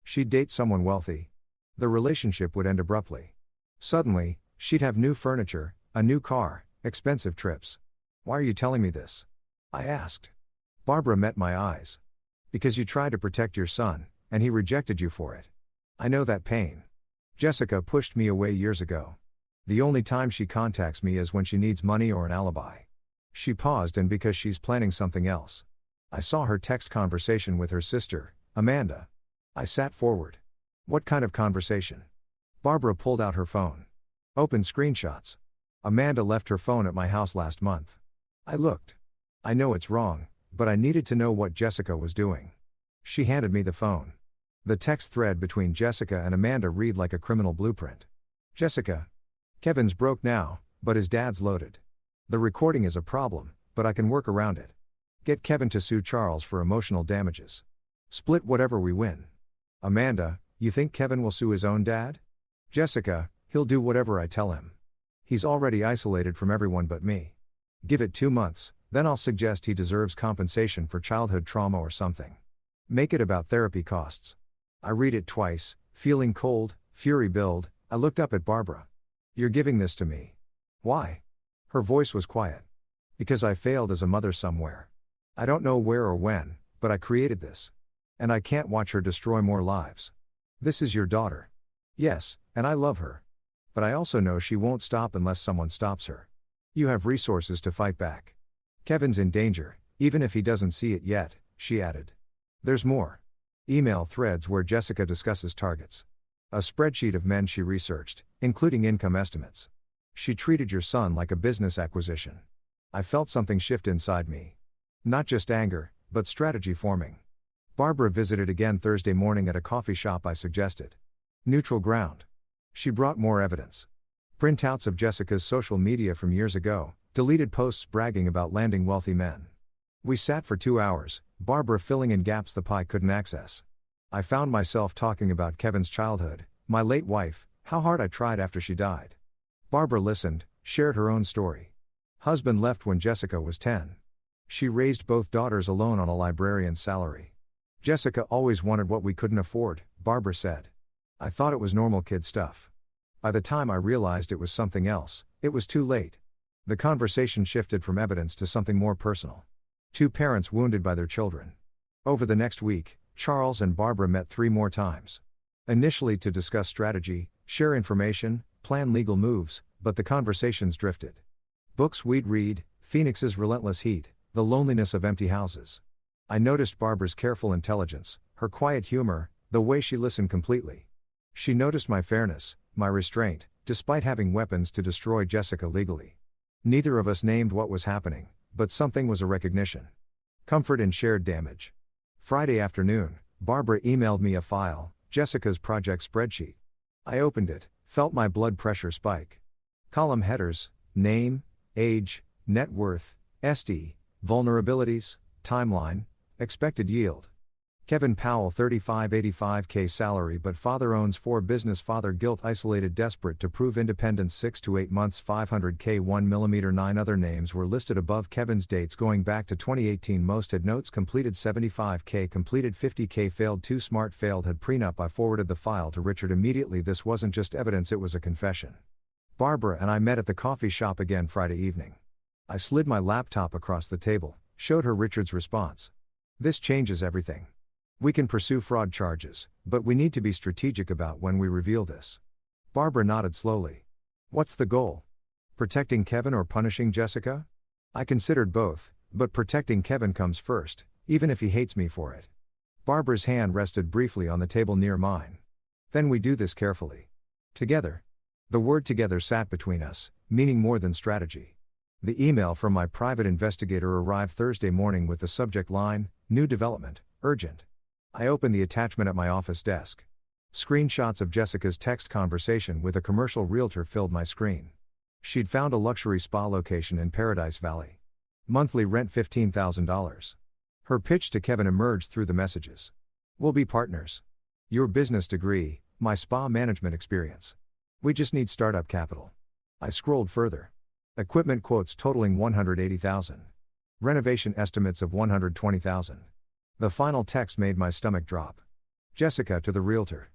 She'd date someone wealthy. The relationship would end abruptly. Suddenly, she'd have new furniture, a new car, expensive trips. Why are you telling me this? I asked. Barbara met my eyes. Because you tried to protect your son, and he rejected you for it. I know that pain. Jessica pushed me away years ago. The only time she contacts me is when she needs money or an alibi. She paused, and because she's planning something else. I saw her text conversation with her sister, Amanda. I sat forward. What kind of conversation? Barbara pulled out her phone. Opened screenshots. Amanda left her phone at my house last month. I looked. I know it's wrong, but I needed to know what Jessica was doing. She handed me the phone. The text thread between Jessica and Amanda read like a criminal blueprint. Jessica. Kevin's broke now, but his dad's loaded. The recording is a problem, but I can work around it. Get Kevin to sue Charles for emotional damages. Split whatever we win. Amanda, you think Kevin will sue his own dad? Jessica, he'll do whatever I tell him. He's already isolated from everyone but me. Give it 2 months, then I'll suggest he deserves compensation for childhood trauma or something. Make it about therapy costs. I read it twice, feeling cold, fury build. I looked up at Barbara. You're giving this to me. Why? Her voice was quiet. Because I failed as a mother somewhere. I don't know where or when, but I created this. And I can't watch her destroy more lives. This is your daughter. Yes, and I love her. But I also know she won't stop unless someone stops her. You have resources to fight back. Kevin's in danger, even if he doesn't see it yet, she added. There's more. Email threads where Jessica discusses targets. A spreadsheet of men she researched, including income estimates. She treated your son like a business acquisition. I felt something shift inside me. Not just anger, but strategy forming. Barbara visited again Thursday morning at a coffee shop I suggested. Neutral ground. She brought more evidence. Printouts of Jessica's social media from years ago, deleted posts bragging about landing wealthy men. We sat for 2 hours, Barbara filling in gaps the pie couldn't access. I found myself talking about Kevin's childhood, my late wife, how hard I tried after she died. Barbara listened, shared her own story. Husband left when Jessica was 10. She raised both daughters alone on a librarian's salary. Jessica always wanted what we couldn't afford, Barbara said. I thought it was normal kid stuff. By the time I realized it was something else, it was too late. The conversation shifted from evidence to something more personal. 2 parents wounded by their children. Over the next week, Charles and Barbara met 3 more times. Initially to discuss strategy, share information, plan legal moves, but the conversations drifted. Books we'd read, Phoenix's Relentless Heat, The Loneliness of Empty Houses. I noticed Barbara's careful intelligence, her quiet humor, the way she listened completely. She noticed my fairness, my restraint, despite having weapons to destroy Jessica legally. Neither of us named what was happening, but something was a recognition. Comfort in shared damage. Friday afternoon, Barbara emailed me a file, Jessica's project spreadsheet. I opened it, felt my blood pressure spike. Column headers, name, age, net worth, SD, vulnerabilities, timeline, expected yield. Kevin Powell 3585K salary but father owns 4 business father guilt isolated desperate to prove independence 6 to 8 months 500K 1mm 9 other names were listed above Kevin's dates going back to 2018 most had notes completed 75K completed 50K failed 2 smart failed had prenup I forwarded the file to Richard immediately this wasn't just evidence it was a confession. Barbara and I met at the coffee shop again Friday evening. I slid my laptop across the table, showed her Richard's response. This changes everything. We can pursue fraud charges, but we need to be strategic about when we reveal this. Barbara nodded slowly. What's the goal? Protecting Kevin or punishing Jessica? I considered both, but protecting Kevin comes first, even if he hates me for it. Barbara's hand rested briefly on the table near mine. Then we do this carefully. Together. The word together sat between us, meaning more than strategy. The email from my private investigator arrived Thursday morning with the subject line, "New development, urgent." I opened the attachment at my office desk. Screenshots of Jessica's text conversation with a commercial realtor filled my screen. She'd found a luxury spa location in Paradise Valley. Monthly rent $15,000. Her pitch to Kevin emerged through the messages. "We'll be partners. Your business degree, my spa management experience. We just need startup capital." I scrolled further. Equipment quotes totaling $180,000. Renovation estimates of $120,000. The final text made my stomach drop. Jessica to the realtor.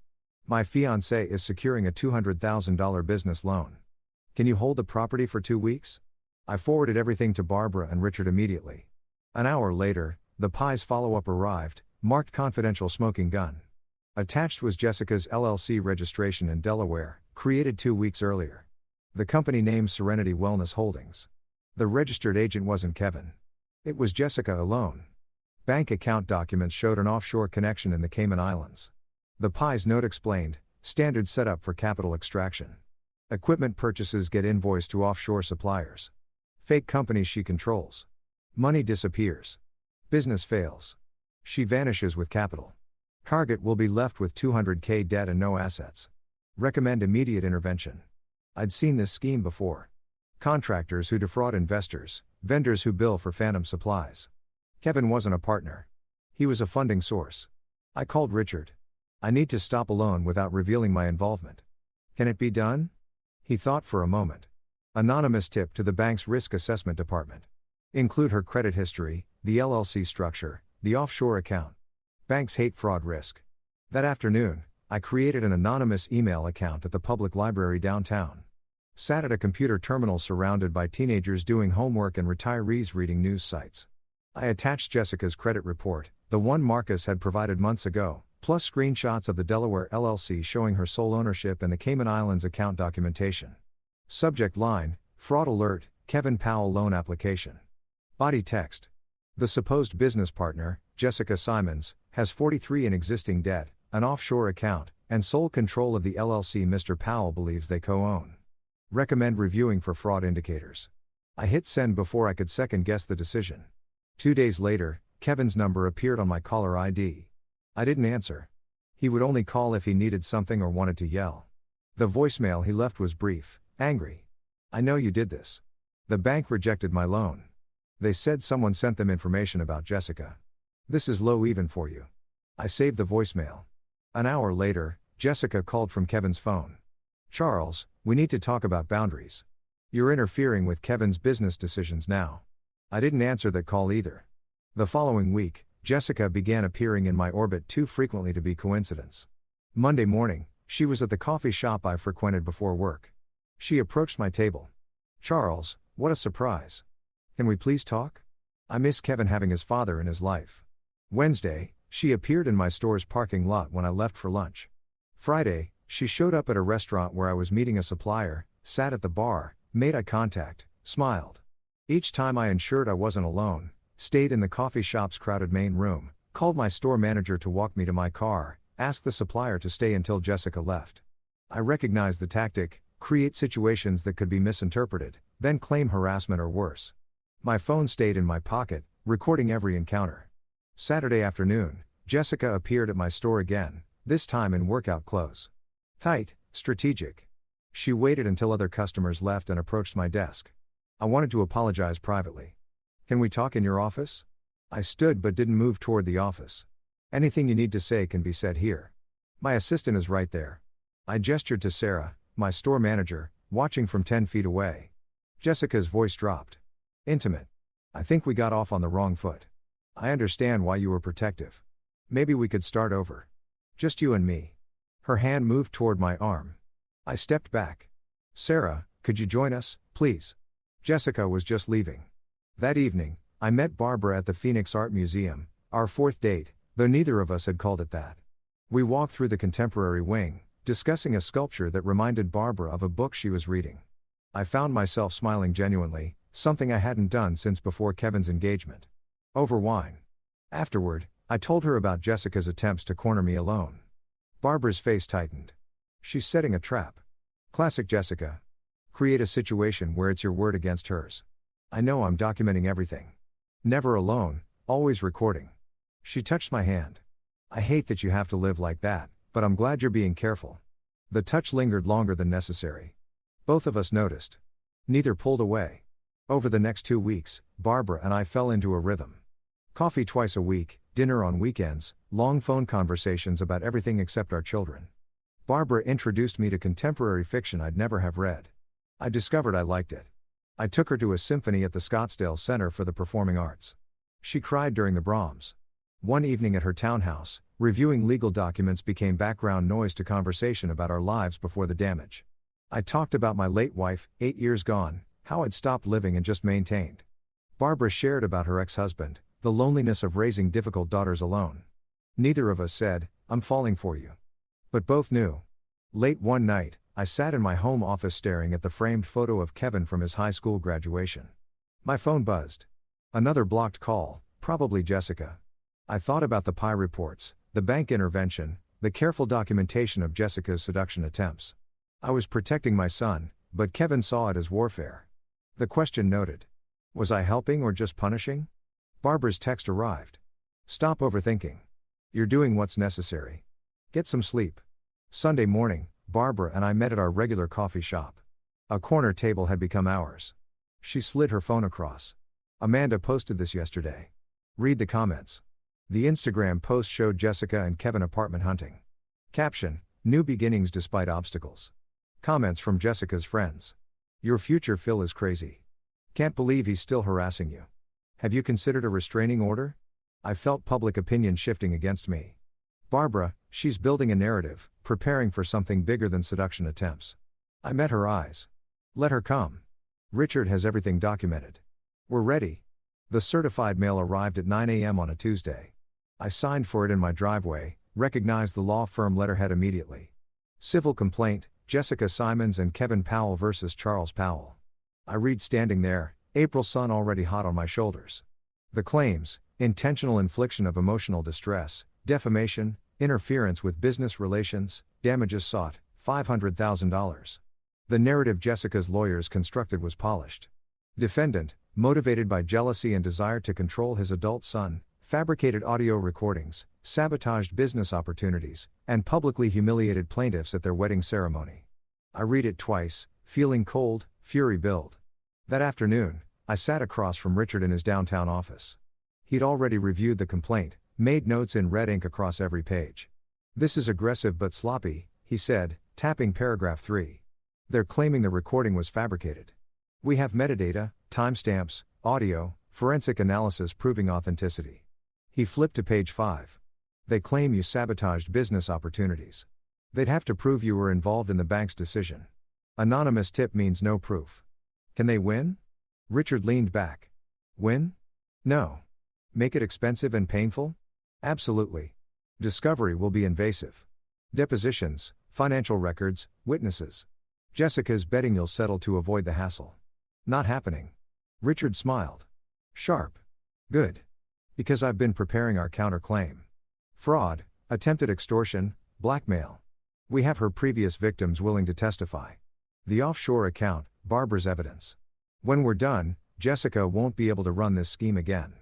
"My fiancé is securing a $200,000 business loan. Can you hold the property for 2 weeks?" I forwarded everything to Barbara and Richard immediately. An hour later, the Pi's follow-up arrived, marked confidential smoking gun. Attached was Jessica's LLC registration in Delaware, created 2 weeks earlier. The company name Serenity Wellness Holdings. The registered agent wasn't Kevin. It was Jessica alone. Bank account documents showed an offshore connection in the Cayman Islands. The Pi's note explained, standard setup for capital extraction. Equipment purchases get invoiced to offshore suppliers. Fake companies she controls. Money disappears. Business fails. She vanishes with capital. Target will be left with $200K debt and no assets. Recommend immediate intervention. I'd seen this scheme before. Contractors who defraud investors, vendors who bill for phantom supplies. Kevin wasn't a partner. He was a funding source. I called Richard. "I need to stop alone without revealing my involvement. Can it be done?" He thought for a moment. Anonymous tip to the bank's risk assessment department. Include her credit history, the LLC structure, the offshore account. Banks hate fraud risk. That afternoon, I created an anonymous email account at the public library downtown. Sat at a computer terminal surrounded by teenagers doing homework and retirees reading news sites. I attached Jessica's credit report, the one Marcus had provided months ago, plus screenshots of the Delaware LLC showing her sole ownership and the Cayman Islands account documentation. Subject line, "Fraud alert, Kevin Powell loan application." Body text. The supposed business partner, Jessica Simons, has 43 in existing debt, an offshore account, and sole control of the LLC Mr. Powell believes they co-own. Recommend reviewing for fraud indicators. I hit send before I could second-guess the decision. 2 days later, Kevin's number appeared on my caller ID. I didn't answer. He would only call if he needed something or wanted to yell. The voicemail he left was brief, angry. "I know you did this. The bank rejected my loan. They said someone sent them information about Jessica. This is low even for you." I saved the voicemail. An hour later, Jessica called from Kevin's phone. "Charles, we need to talk about boundaries. You're interfering with Kevin's business decisions now." I didn't answer that call either. The following week, Jessica began appearing in my orbit too frequently to be coincidence. Monday morning, she was at the coffee shop I frequented before work. She approached my table. "Charles, what a surprise. Can we please talk? I miss Kevin having his father in his life." Wednesday, she appeared in my store's parking lot when I left for lunch. Friday, she showed up at a restaurant where I was meeting a supplier, sat at the bar, made eye contact, smiled. Each time I ensured I wasn't alone, stayed in the coffee shop's crowded main room, called my store manager to walk me to my car, asked the supplier to stay until Jessica left. I recognized the tactic, create situations that could be misinterpreted, then claim harassment or worse. My phone stayed in my pocket, recording every encounter. Saturday afternoon, Jessica appeared at my store again, this time in workout clothes. Tight, strategic. She waited until other customers left and approached my desk. I wanted to apologize privately. "Can we talk in your office?" I stood but didn't move toward the office. "Anything you need to say can be said here. My assistant is right there." I gestured to Sarah, my store manager, watching from 10 feet away. Jessica's voice dropped. "Intimate. I think we got off on the wrong foot. I understand why you were protective. Maybe we could start over. Just you and me." Her hand moved toward my arm. I stepped back. "Sarah, could you join us, please?" Jessica was just leaving. That evening, I met Barbara at the Phoenix Art Museum, our fourth date, though neither of us had called it that. We walked through the contemporary wing, discussing a sculpture that reminded Barbara of a book she was reading. I found myself smiling genuinely, something I hadn't done since before Kevin's engagement. Over wine. Afterward, I told her about Jessica's attempts to corner me alone. Barbara's face tightened. "She's setting a trap. Classic Jessica. Create a situation where it's your word against hers. I know I'm documenting everything. Never alone, always recording. She touched my hand. I hate that you have to live like that, but I'm glad you're being careful. The touch lingered longer than necessary. Both of us noticed. Neither pulled away. Over the next 2 weeks, Barbara and I fell into a rhythm. Coffee twice a week, dinner on weekends, long phone conversations about everything except our children. Barbara introduced me to contemporary fiction I'd never have read. I discovered I liked it. I took her to a symphony at the Scottsdale Center for the Performing Arts. She cried during the Brahms. One evening at her townhouse, reviewing legal documents became background noise to conversation about our lives before the damage. I talked about my late wife, 8 years gone, how I'd stopped living and just maintained. Barbara shared about her ex-husband, the loneliness of raising difficult daughters alone. Neither of us said, "I'm falling for you." But both knew. Late one night, I sat in my home office staring at the framed photo of Kevin from his high school graduation. My phone buzzed. Another blocked call, probably Jessica. I thought about the PI reports, the bank intervention, the careful documentation of Jessica's seduction attempts. I was protecting my son, but Kevin saw it as warfare. The question noted. Was I helping or just punishing? Barbara's text arrived. Stop overthinking. You're doing what's necessary. Get some sleep. Sunday morning, Barbara and I met at our regular coffee shop. A corner table had become ours. She slid her phone across. Amanda posted this yesterday. Read the comments. The Instagram post showed Jessica and Kevin apartment hunting. Caption: New beginnings despite obstacles. Comments from Jessica's friends. Your future Phil is crazy. Can't believe he's still harassing you. Have you considered a restraining order? I felt public opinion shifting against me. Barbara, she's building a narrative, preparing for something bigger than seduction attempts. I met her eyes. Let her come. Richard has everything documented. We're ready. The certified mail arrived at 9 a.m. on a Tuesday. I signed for it in my driveway, recognized the law firm letterhead immediately. Civil complaint, Jessica Simons and Kevin Powell versus Charles Powell. I read standing there, April sun already hot on my shoulders. The claims: intentional infliction of emotional distress, defamation, interference with business relations, damages sought, $500,000. The narrative Jessica's lawyers constructed was polished. Defendant, motivated by jealousy and desire to control his adult son, fabricated audio recordings, sabotaged business opportunities, and publicly humiliated plaintiffs at their wedding ceremony. I read it twice, feeling cold, fury build. That afternoon, I sat across from Richard in his downtown office. He'd already reviewed the complaint, made notes in red ink across every page. This is aggressive but sloppy, he said, tapping paragraph 3. They're claiming the recording was fabricated. We have metadata, timestamps, audio, forensic analysis proving authenticity. He flipped to page 5. They claim you sabotaged business opportunities. They'd have to prove you were involved in the bank's decision. Anonymous tip means no proof. Can they win? Richard leaned back. Win? No. Make it expensive and painful? Absolutely. Discovery will be invasive. Depositions, financial records, witnesses. Jessica's betting you'll settle to avoid the hassle. Not happening. Richard smiled. Sharp. Good. Because I've been preparing our counterclaim. Fraud, attempted extortion, blackmail. We have her previous victims willing to testify. The offshore account, Barbara's evidence. When we're done, Jessica won't be able to run this scheme again.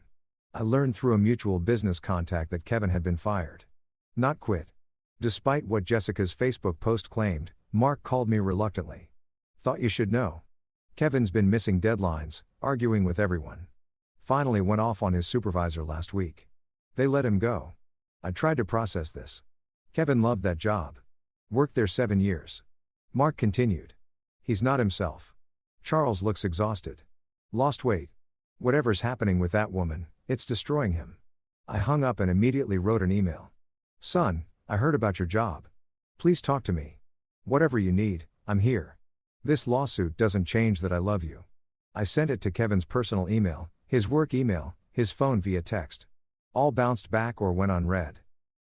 I learned through a mutual business contact that Kevin had been fired. Not quit. Despite what Jessica's Facebook post claimed, Mark called me reluctantly. Thought you should know. Kevin's been missing deadlines, arguing with everyone. Finally went off on his supervisor last week. They let him go. I tried to process this. Kevin loved that job. Worked there 7 years. Mark continued. He's not himself. Charles looks exhausted. Lost weight. Whatever's happening with that woman, it's destroying him. I hung up and immediately wrote an email. Son, I heard about your job. Please talk to me. Whatever you need, I'm here. This lawsuit doesn't change that I love you. I sent it to Kevin's personal email, his work email, his phone via text. All bounced back or went unread.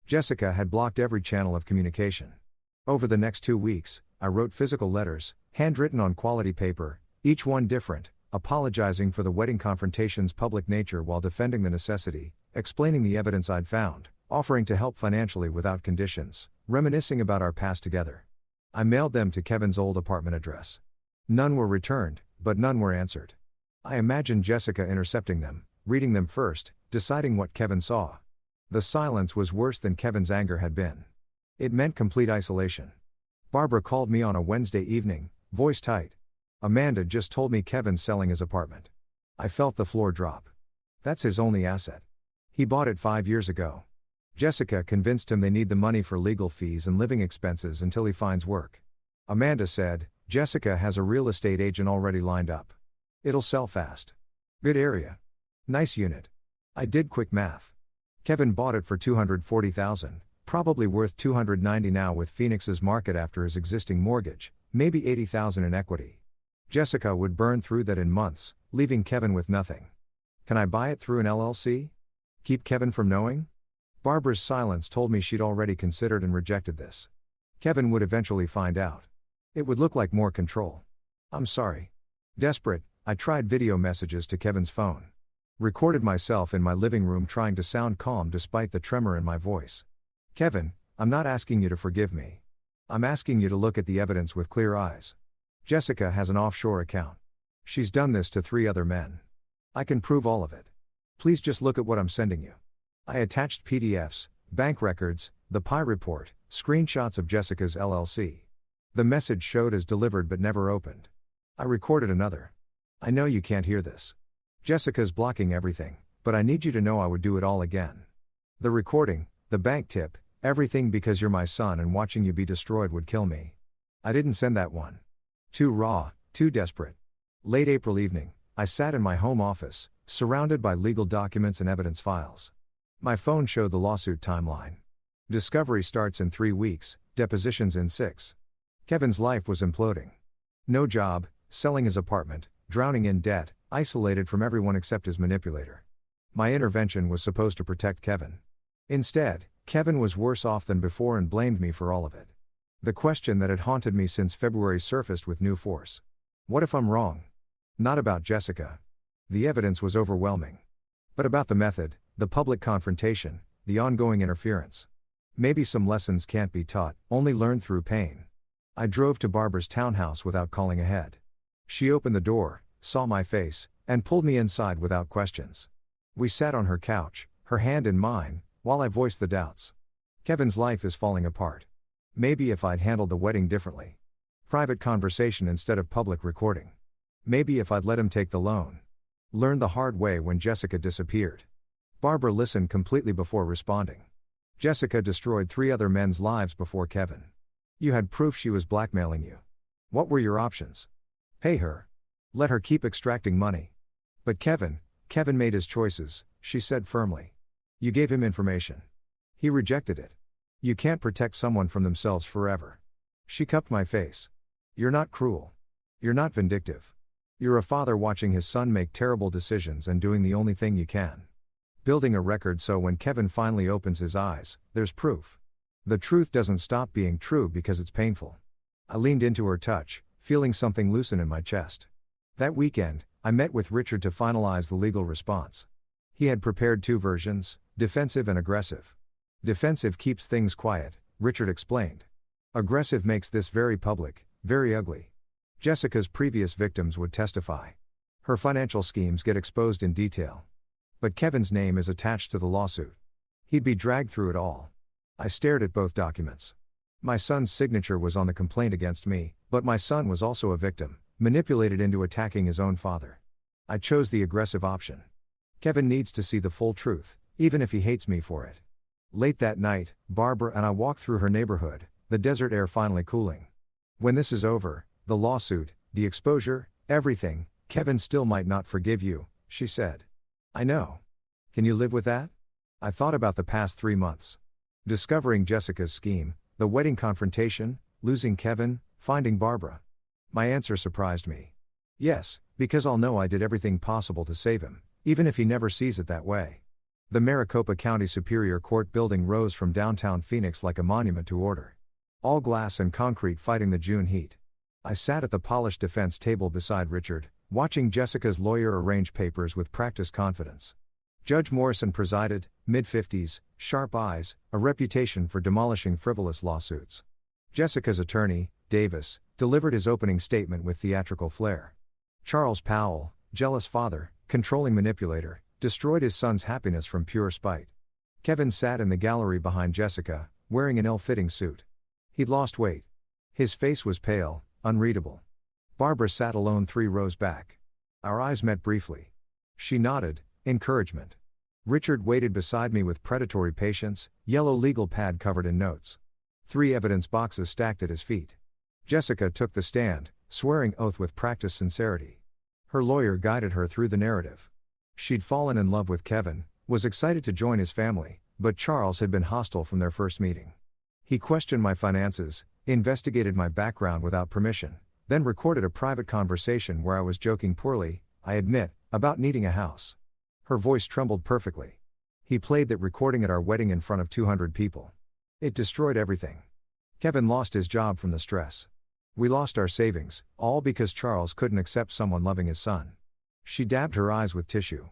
Jessica had blocked every channel of communication. Over the next 2 weeks, I wrote physical letters, handwritten on quality paper, each one different, apologizing for the wedding confrontation's public nature while defending the necessity, explaining the evidence I'd found, offering to help financially without conditions, reminiscing about our past together. I mailed them to Kevin's old apartment address. None were returned, but none were answered. I imagined Jessica intercepting them, reading them first, deciding what Kevin saw. The silence was worse than Kevin's anger had been. It meant complete isolation. Barbara called me on a Wednesday evening, voice tight. Amanda just told me Kevin's selling his apartment. I felt the floor drop. That's his only asset. He bought it 5 years ago. Jessica convinced him they need the money for legal fees and living expenses until he finds work. Amanda said, Jessica has a real estate agent already lined up. It'll sell fast. Good area. Nice unit. I did quick math. Kevin bought it for $240,000, probably worth $290 now with Phoenix's market after his existing mortgage, maybe $80,000 in equity. Jessica would burn through that in months, leaving Kevin with nothing. Can I buy it through an LLC? Keep Kevin from knowing? Barbara's silence told me she'd already considered and rejected this. Kevin would eventually find out. It would look like more control. I'm sorry. Desperate, I tried video messages to Kevin's phone. Recorded myself in my living room trying to sound calm despite the tremor in my voice. Kevin, I'm not asking you to forgive me. I'm asking you to look at the evidence with clear eyes. Jessica has an offshore account. She's done this to 3 other men. I can prove all of it. Please just look at what I'm sending you. I attached PDFs, bank records, the Pi report, screenshots of Jessica's LLC. The message showed as delivered but never opened. I recorded another. I know you can't hear this. Jessica's blocking everything, but I need you to know I would do it all again. The recording, the bank tip, everything because you're my son and watching you be destroyed would kill me. I didn't send that one. Too raw, too desperate. Late April evening, I sat in my home office, surrounded by legal documents and evidence files. My phone showed the lawsuit timeline. Discovery starts in 3 weeks, depositions in 6. Kevin's life was imploding. No job, selling his apartment, drowning in debt, isolated from everyone except his manipulator. My intervention was supposed to protect Kevin. Instead, Kevin was worse off than before and blamed me for all of it. The question that had haunted me since February surfaced with new force. What if I'm wrong? Not about Jessica. The evidence was overwhelming. But about the method, the public confrontation, the ongoing interference. Maybe some lessons can't be taught, only learned through pain. I drove to Barbara's townhouse without calling ahead. She opened the door, saw my face, and pulled me inside without questions. We sat on her couch, her hand in mine, while I voiced the doubts. Kevin's life is falling apart. Maybe if I'd handled the wedding differently. Private conversation instead of public recording. Maybe if I'd let him take the loan. Learned the hard way when Jessica disappeared. Barbara listened completely before responding. Jessica destroyed 3 other men's lives before Kevin. You had proof she was blackmailing you. What were your options? Pay her. Let her keep extracting money. But Kevin made his choices, she said firmly. You gave him information. He rejected it. You can't protect someone from themselves forever. She cupped my face. You're not cruel. You're not vindictive. You're a father watching his son make terrible decisions and doing the only thing you can. Building a record so when Kevin finally opens his eyes, there's proof. The truth doesn't stop being true because it's painful. I leaned into her touch, feeling something loosen in my chest. That weekend, I met with Richard to finalize the legal response. He had prepared 2 versions, defensive and aggressive. Defensive keeps things quiet, Richard explained. Aggressive makes this very public, very ugly. Jessica's previous victims would testify. Her financial schemes get exposed in detail. But Kevin's name is attached to the lawsuit. He'd be dragged through it all. I stared at both documents. My son's signature was on the complaint against me, but my son was also a victim, manipulated into attacking his own father. I chose the aggressive option. Kevin needs to see the full truth, even if he hates me for it. Late that night, Barbara and I walked through her neighborhood, the desert air finally cooling. When this is over, the lawsuit, the exposure, everything, Kevin still might not forgive you, she said. I know. Can you live with that? I thought about the past 3 months. Discovering Jessica's scheme, the wedding confrontation, losing Kevin, finding Barbara. My answer surprised me. Yes, because I'll know I did everything possible to save him, even if he never sees it that way. The Maricopa County Superior Court building rose from downtown Phoenix like a monument to order. All glass and concrete fighting the June heat. I sat at the polished defense table beside Richard, watching Jessica's lawyer arrange papers with practiced confidence. Judge Morrison presided, mid-50s, sharp eyes, a reputation for demolishing frivolous lawsuits. Jessica's attorney, Davis, delivered his opening statement with theatrical flair. Charles Powell, jealous father, controlling manipulator, destroyed his son's happiness from pure spite. Kevin sat in the gallery behind Jessica, wearing an ill-fitting suit. He'd lost weight. His face was pale, unreadable. Barbara sat alone 3 rows back. Our eyes met briefly. She nodded, encouragement. Richard waited beside me with predatory patience, yellow legal pad covered in notes. 3 evidence boxes stacked at his feet. Jessica took the stand, swearing oath with practiced sincerity. Her lawyer guided her through the narrative. She'd fallen in love with Kevin, was excited to join his family, but Charles had been hostile from their first meeting. He questioned my finances, investigated my background without permission, then recorded a private conversation where I was joking poorly, I admit, about needing a house. Her voice trembled perfectly. He played that recording at our wedding in front of 200 people. It destroyed everything. Kevin lost his job from the stress. We lost our savings, all because Charles couldn't accept someone loving his son. She dabbed her eyes with tissue.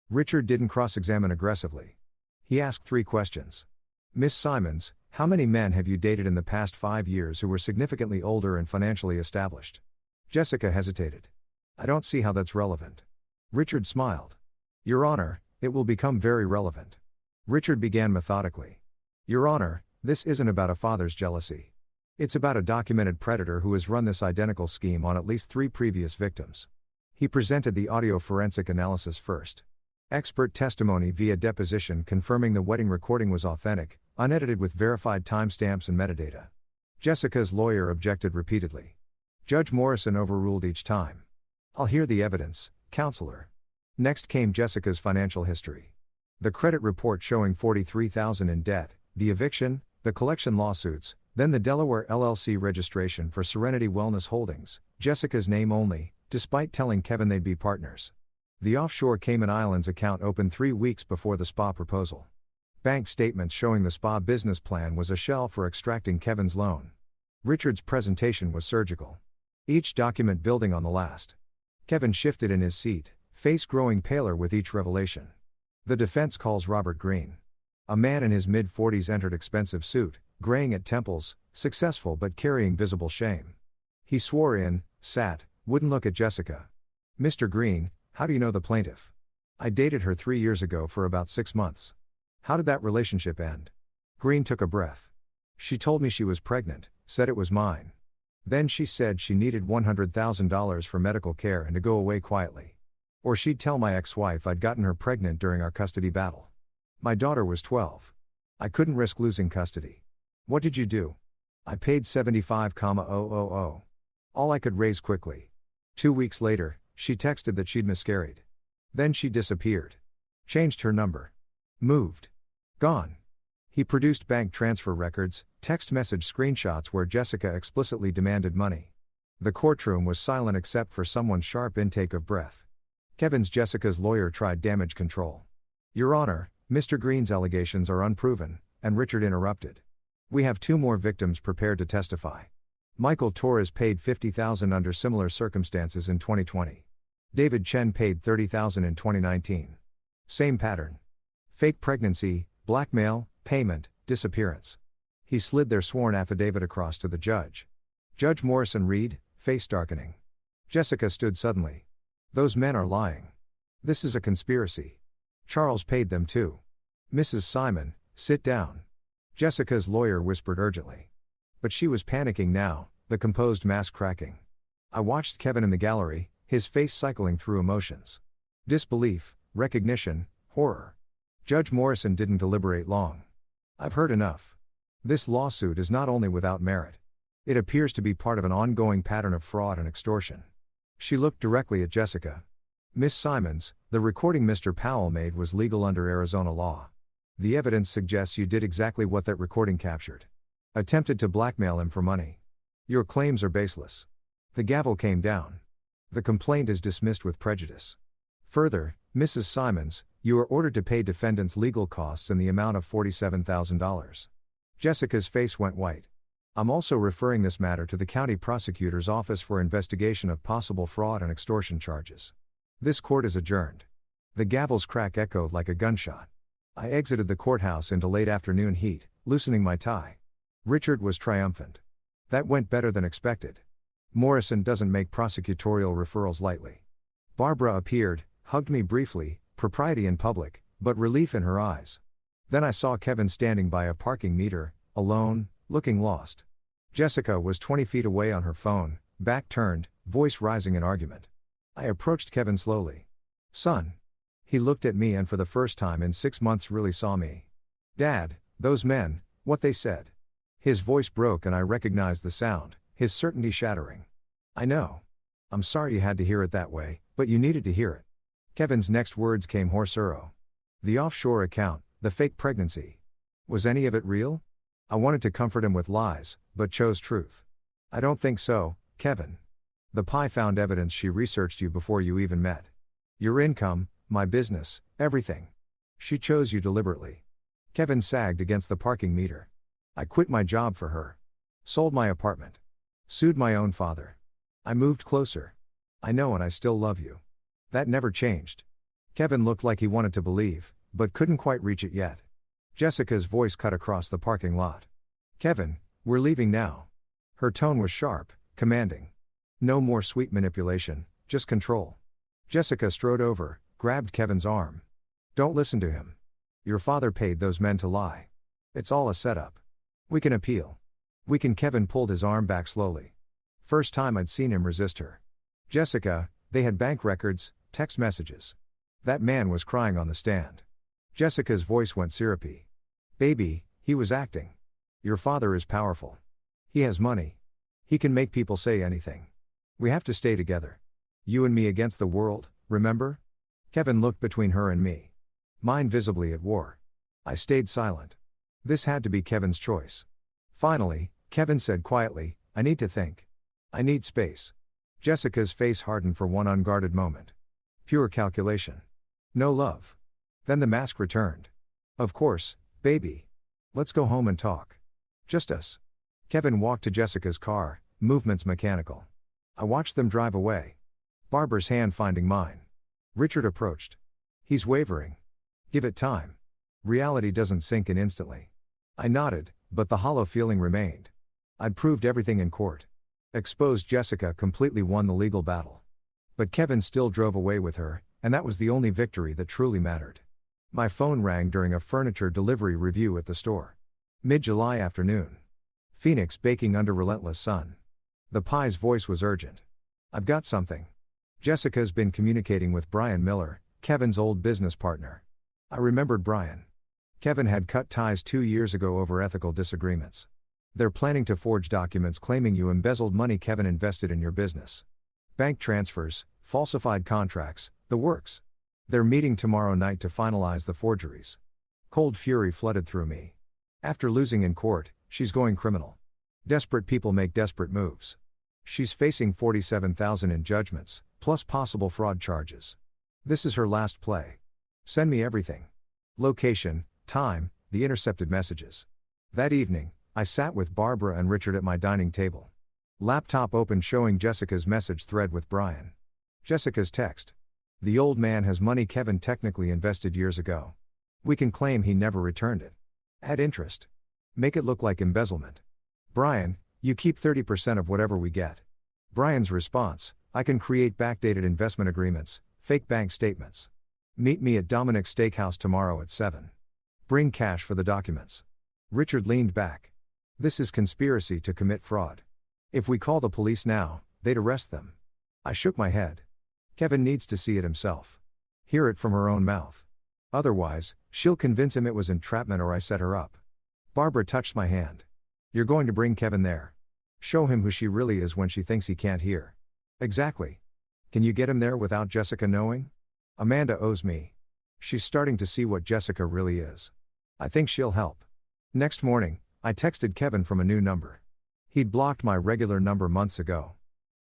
Richard didn't cross-examine aggressively. He asked 3 questions. Miss Simons, how many men have you dated in the past 5 years who were significantly older and financially established? Jessica hesitated. I don't see how that's relevant. Richard smiled. Your Honor, it will become very relevant. Richard began methodically. Your Honor, this isn't about a father's jealousy. It's about a documented predator who has run this identical scheme on at least 3 previous victims. He presented the audio forensic analysis first. Expert testimony via deposition confirming the wedding recording was authentic, unedited with verified timestamps and metadata. Jessica's lawyer objected repeatedly. Judge Morrison overruled each time. I'll hear the evidence, counselor. Next came Jessica's financial history. The credit report showing $43,000 in debt, the eviction, the collection lawsuits, then the Delaware LLC registration for Serenity Wellness Holdings, Jessica's name only, despite telling Kevin they'd be partners. The offshore Cayman Islands account opened 3 weeks before the spa proposal. Bank statements showing the spa business plan was a shell for extracting Kevin's loan. Richard's presentation was surgical. Each document building on the last. Kevin shifted in his seat, face growing paler with each revelation. The defense calls Robert Greene. A man in his mid-40s entered expensive suit, graying at temples, successful but carrying visible shame. He swore in, sat, wouldn't look at Jessica. Mr. Greene, how do you know the plaintiff? I dated her 3 years ago for about 6 months. How did that relationship end? Greene took a breath. She told me she was pregnant, said it was mine. Then she said she needed $100,000 for medical care and to go away quietly. Or she'd tell my ex-wife I'd gotten her pregnant during our custody battle. My daughter was 12. I couldn't risk losing custody. What did you do? I paid $75,000. All I could raise quickly. 2 weeks later, she texted that she'd miscarried. Then she disappeared. Changed her number. Moved. Gone. He produced bank transfer records, text message screenshots where Jessica explicitly demanded money. The courtroom was silent except for someone's sharp intake of breath. Kevin's Jessica's lawyer tried damage control. Your Honor, Mr. Greene's allegations are unproven, and Richard interrupted. We have 2 more victims prepared to testify. Michael Torres paid $50,000 under similar circumstances in 2020. David Chen paid $30,000 in 2019. Same pattern. Fake pregnancy, blackmail, payment, disappearance. He slid their sworn affidavit across to the judge. Judge Morrison read, face darkening. Jessica stood suddenly. Those men are lying. This is a conspiracy. Charles paid them too. Mrs. Simon, sit down. Jessica's lawyer whispered urgently. But she was panicking now, the composed mask cracking. I watched Kevin in the gallery, his face cycling through emotions. Disbelief, recognition, horror. Judge Morrison didn't deliberate long. I've heard enough. This lawsuit is not only without merit. It appears to be part of an ongoing pattern of fraud and extortion. She looked directly at Jessica. Miss Simons, the recording Mr. Powell made was legal under Arizona law. The evidence suggests you did exactly what that recording captured. Attempted to blackmail him for money. Your claims are baseless. The gavel came down. The complaint is dismissed with prejudice. Further, Mrs. Simons, you are ordered to pay defendants legal costs in the amount of $47,000. Jessica's face went white. I'm also referring this matter to the county prosecutor's office for investigation of possible fraud and extortion charges. This court is adjourned. The gavel's crack echoed like a gunshot. I exited the courthouse into late afternoon heat, loosening my tie. Richard was triumphant. That went better than expected. Morrison doesn't make prosecutorial referrals lightly. Barbara appeared, hugged me briefly, propriety in public, but relief in her eyes. Then I saw Kevin standing by a parking meter, alone, looking lost. Jessica was 20 feet away on her phone, back turned, voice rising in argument. I approached Kevin slowly. "Son." He looked at me and for the first time in 6 months really saw me. "Dad, those men, what they said." His voice broke and I recognized the sound, his certainty shattering. "I know. I'm sorry you had to hear it that way, but you needed to hear it." Kevin's next words came hoarse. "The offshore account, the fake pregnancy. Was any of it real?" I wanted to comfort him with lies, but chose truth. "I don't think so, Kevin. The PI found evidence she researched you before you even met. Your income, my business, everything. She chose you deliberately." Kevin sagged against the parking meter. "I quit my job for her. Sold my apartment. Sued my own father. I moved closer. I know and I still love you. That never changed." Kevin looked like he wanted to believe, but couldn't quite reach it yet. Jessica's voice cut across the parking lot. "Kevin, we're leaving now." Her tone was sharp, commanding. No more sweet manipulation, just control. Jessica strode over, grabbed Kevin's arm. "Don't listen to him. Your father paid those men to lie. It's all a setup. We can appeal. We can." Kevin pulled his arm back slowly. First time I'd seen him resist her. "Jessica, they had bank records, text messages. That man was crying on the stand." Jessica's voice went syrupy. "Baby, he was acting. Your father is powerful. He has money. He can make people say anything. We have to stay together. You and me against the world, remember?" Kevin looked between her and me. Mine visibly at war. I stayed silent. This had to be Kevin's choice. Finally, Kevin said quietly, "I need to think. I need space." Jessica's face hardened for one unguarded moment. Pure calculation. No love. Then the mask returned. "Of course, baby. Let's go home and talk. Just us." Kevin walked to Jessica's car, movements mechanical. I watched them drive away. Barbara's hand finding mine. Richard approached. "He's wavering. Give it time. Reality doesn't sink in instantly." I nodded, but the hollow feeling remained. I'd proved everything in court. Exposed Jessica completely won the legal battle. But Kevin still drove away with her, and that was the only victory that truly mattered. My phone rang during a furniture delivery review at the store. Mid-July afternoon. Phoenix baking under relentless sun. The PI's voice was urgent. "I've got something." Jessica's been communicating with Brian Miller, Kevin's old business partner. I remembered Brian. Kevin had cut ties 2 years ago over ethical disagreements. "They're planning to forge documents claiming you embezzled money Kevin invested in your business. Bank transfers, falsified contracts, the works. They're meeting tomorrow night to finalize the forgeries." Cold fury flooded through me. After losing in court, she's going criminal. Desperate people make desperate moves. She's facing $47,000 in judgments, plus possible fraud charges. This is her last play. "Send me everything. Location, time, the intercepted messages." That evening, I sat with Barbara and Richard at my dining table. Laptop open showing Jessica's message thread with Brian. Jessica's text. "The old man has money Kevin technically invested years ago. We can claim he never returned it. Add interest. Make it look like embezzlement. Brian, you keep 30% of whatever we get." Brian's response, "I can create backdated investment agreements, fake bank statements. Meet me at Dominic's Steakhouse tomorrow at 7. Bring cash for the documents." Richard leaned back. "This is conspiracy to commit fraud. If we call the police now, they'd arrest them." I shook my head. Kevin needs to see it himself. Hear it from her own mouth. Otherwise, she'll convince him it was entrapment or I set her up. Barbara touched my hand. "You're going to bring Kevin there. Show him who she really is when she thinks he can't hear." "Exactly. Can you get him there without Jessica knowing?" "Amanda owes me. She's starting to see what Jessica really is. I think she'll help." Next morning, I texted Kevin from a new number. He'd blocked my regular number months ago.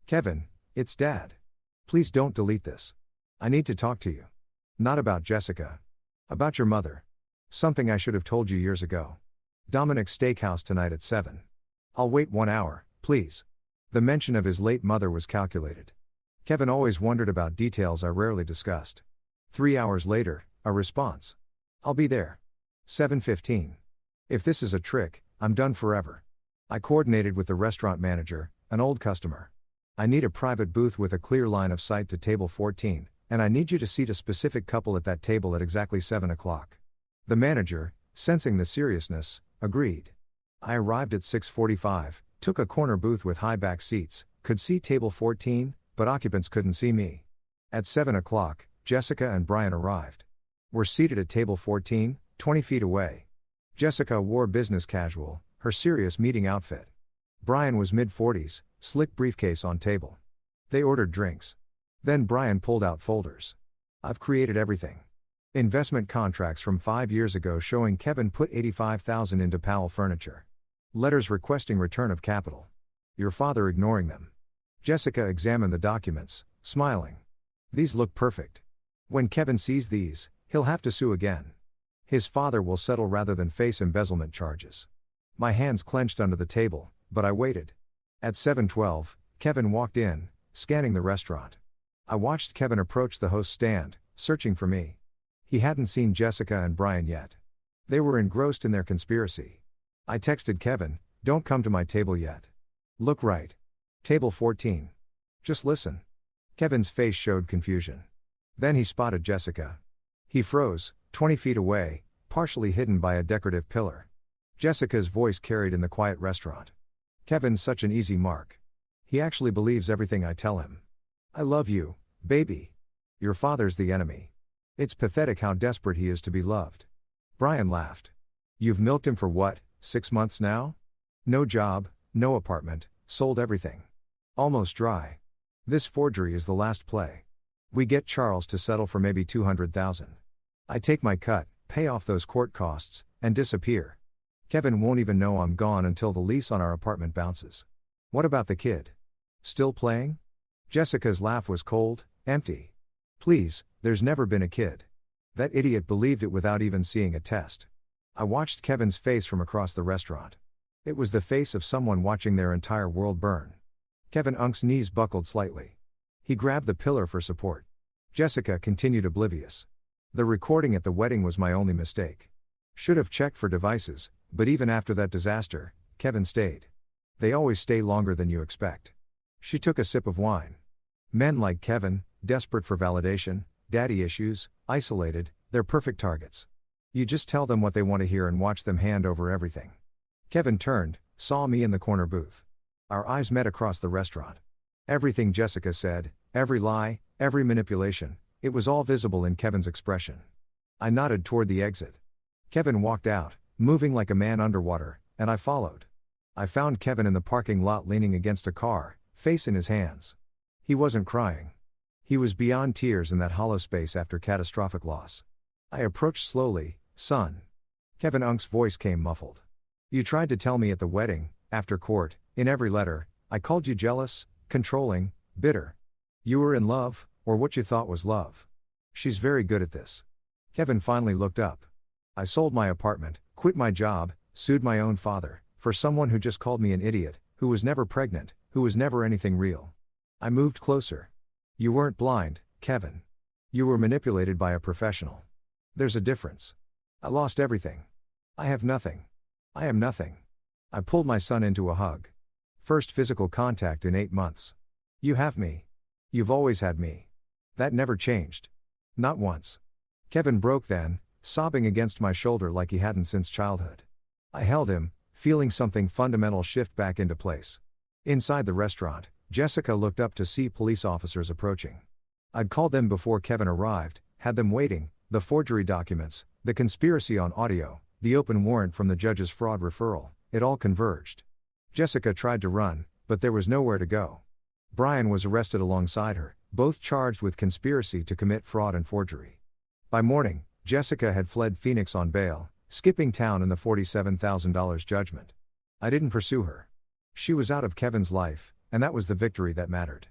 "Kevin, it's Dad. Please don't delete this. I need to talk to you. Not about Jessica. About your mother. Something I should have told you years ago. Dominic's Steakhouse tonight at 7. I'll wait 1 hour, please." The mention of his late mother was calculated. Kevin always wondered about details I rarely discussed. 3 hours later, a response. "I'll be there. 7:15. If this is a trick, I'm done forever. I coordinated with the restaurant manager, an old customer. I need a private booth with a clear line of sight to table 14, and I need you to seat a specific couple at that table at exactly 7 o'clock. The manager, sensing the seriousness, agreed. I arrived at 6:45, took a corner booth with high back seats, could see table 14, but occupants couldn't see me. At 7 o'clock, Jessica and Brian arrived. We're seated at table 14, 20 feet away. Jessica wore business casual, her serious meeting outfit. Brian was mid-40s, slick briefcase on table. They ordered drinks. Then Brian pulled out folders. I've created everything. Investment contracts from 5 years ago showing Kevin put $85,000 into Powell Furniture. Letters requesting return of capital. Your father ignoring them. Jessica examined the documents, smiling. These look perfect. When Kevin sees these, he'll have to sue again. His father will settle rather than face embezzlement charges. My hands clenched under the table, but I waited. At 7:12, Kevin walked in, scanning the restaurant. I watched Kevin approach the host stand, searching for me. He hadn't seen Jessica and Brian yet. They were engrossed in their conspiracy. I texted Kevin, "Don't come to my table yet. Look right. Table 14. Just listen." Kevin's face showed confusion. Then he spotted Jessica. He froze, 20 feet away, partially hidden by a decorative pillar. Jessica's voice carried in the quiet restaurant. "Kevin's such an easy mark. He actually believes everything I tell him. I love you, baby. Your father's the enemy. It's pathetic how desperate he is to be loved." Brian laughed. "You've milked him for what, 6 months now? No job, no apartment, sold everything. Almost dry. This forgery is the last play. We get Charles to settle for maybe $200,000. I take my cut, pay off those court costs, and disappear. Kevin won't even know I'm gone until the lease on our apartment bounces. What about the kid? Still playing?" Jessica's laugh was cold, empty. "Please, there's never been a kid. That idiot believed it without even seeing a test." I watched Kevin's face from across the restaurant. It was the face of someone watching their entire world burn. Kevin Unk's knees buckled slightly. He grabbed the pillar for support. Jessica continued oblivious. The recording at the wedding was my only mistake. Should have checked for devices, but even after that disaster, Kevin stayed. They always stay longer than you expect. She took a sip of wine. Men like Kevin, desperate for validation, daddy issues, isolated, they're perfect targets. You just tell them what they want to hear and watch them hand over everything. Kevin turned, saw me in the corner booth. Our eyes met across the restaurant. Everything Jessica said, every lie, every manipulation, it was all visible in Kevin's expression. I nodded toward the exit. Kevin walked out, moving like a man underwater, and I followed. I found Kevin in the parking lot leaning against a car, face in his hands. He wasn't crying. He was beyond tears in that hollow space after catastrophic loss. I approached slowly. "Son." Kevin Unk's voice came muffled. "You tried to tell me at the wedding, after court, in every letter, I called you jealous, controlling, bitter. You were in love, or what you thought was love. She's very good at this." Kevin finally looked up. "I sold my apartment, quit my job, sued my own father, for someone who just called me an idiot, who was never pregnant, who was never anything real." I moved closer. "You weren't blind, Kevin. You were manipulated by a professional. There's a difference. I lost everything. I have nothing. I am nothing." I pulled my son into a hug. "First physical contact in 8 months. You have me. You've always had me. That never changed. Not once." Kevin broke then, sobbing against my shoulder like he hadn't since childhood. I held him, feeling something fundamental shift back into place. Inside the restaurant, Jessica looked up to see police officers approaching. I'd called them before Kevin arrived, had them waiting, the forgery documents, the conspiracy on audio, the open warrant from the judge's fraud referral, it all converged. Jessica tried to run, but there was nowhere to go. Brian was arrested alongside her, both charged with conspiracy to commit fraud and forgery. By morning, Jessica had fled Phoenix on bail, skipping town in the $47,000 judgment. I didn't pursue her. She was out of Kevin's life, and that was the victory that mattered.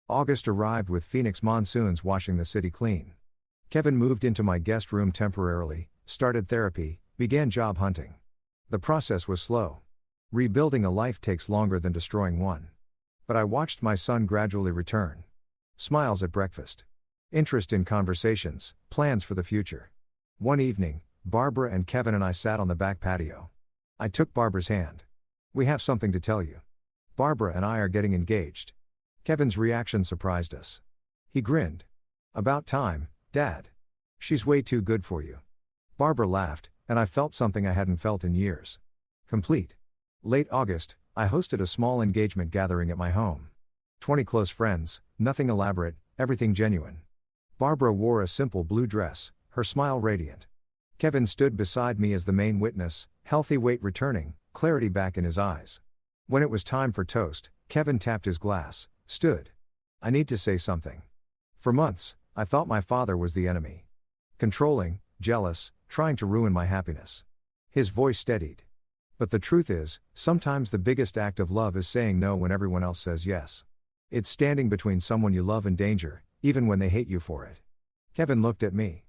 August arrived with Phoenix monsoons washing the city clean. Kevin moved into my guest room temporarily, started therapy, began job hunting. The process was slow. Rebuilding a life takes longer than destroying one. But I watched my son gradually return. Smiles at breakfast. Interest in conversations, plans for the future. One evening, Barbara and Kevin and I sat on the back patio. I took Barbara's hand. We have something to tell you. Barbara and I are getting engaged. Kevin's reaction surprised us. He grinned. About time, Dad. She's way too good for you. Barbara laughed, and I felt something I hadn't felt in years. Complete. Late August, I hosted a small engagement gathering at my home. 20 close friends, nothing elaborate, everything genuine. Barbara wore a simple blue dress, her smile radiant. Kevin stood beside me as the main witness, healthy weight returning, clarity back in his eyes. When it was time for toast, Kevin tapped his glass, stood. I need to say something. For months, I thought my father was the enemy. Controlling, jealous, trying to ruin my happiness. His voice steadied. But the truth is, sometimes the biggest act of love is saying no when everyone else says yes. It's standing between someone you love and danger, even when they hate you for it. Kevin looked at me.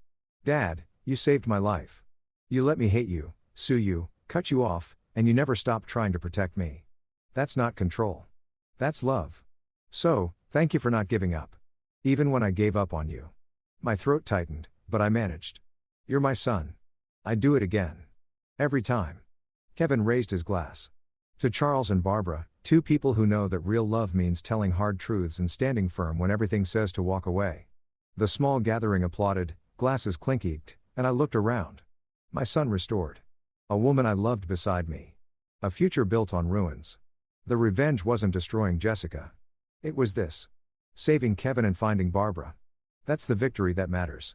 Dad, you saved my life. You let me hate you, sue you, cut you off, and you never stopped trying to protect me. That's not control. That's love. So, thank you for not giving up. Even when I gave up on you. My throat tightened, but I managed. You're my son. I'd do it again. Every time. Kevin raised his glass. To Charles and Barbara, two people who know that real love means telling hard truths and standing firm when everything says to walk away. The small gathering applauded, glasses clinked, and I looked around. My son restored. A woman I loved beside me. A future built on ruins. The revenge wasn't destroying Jessica. It was this. Saving Kevin and finding Barbara. That's the victory that matters.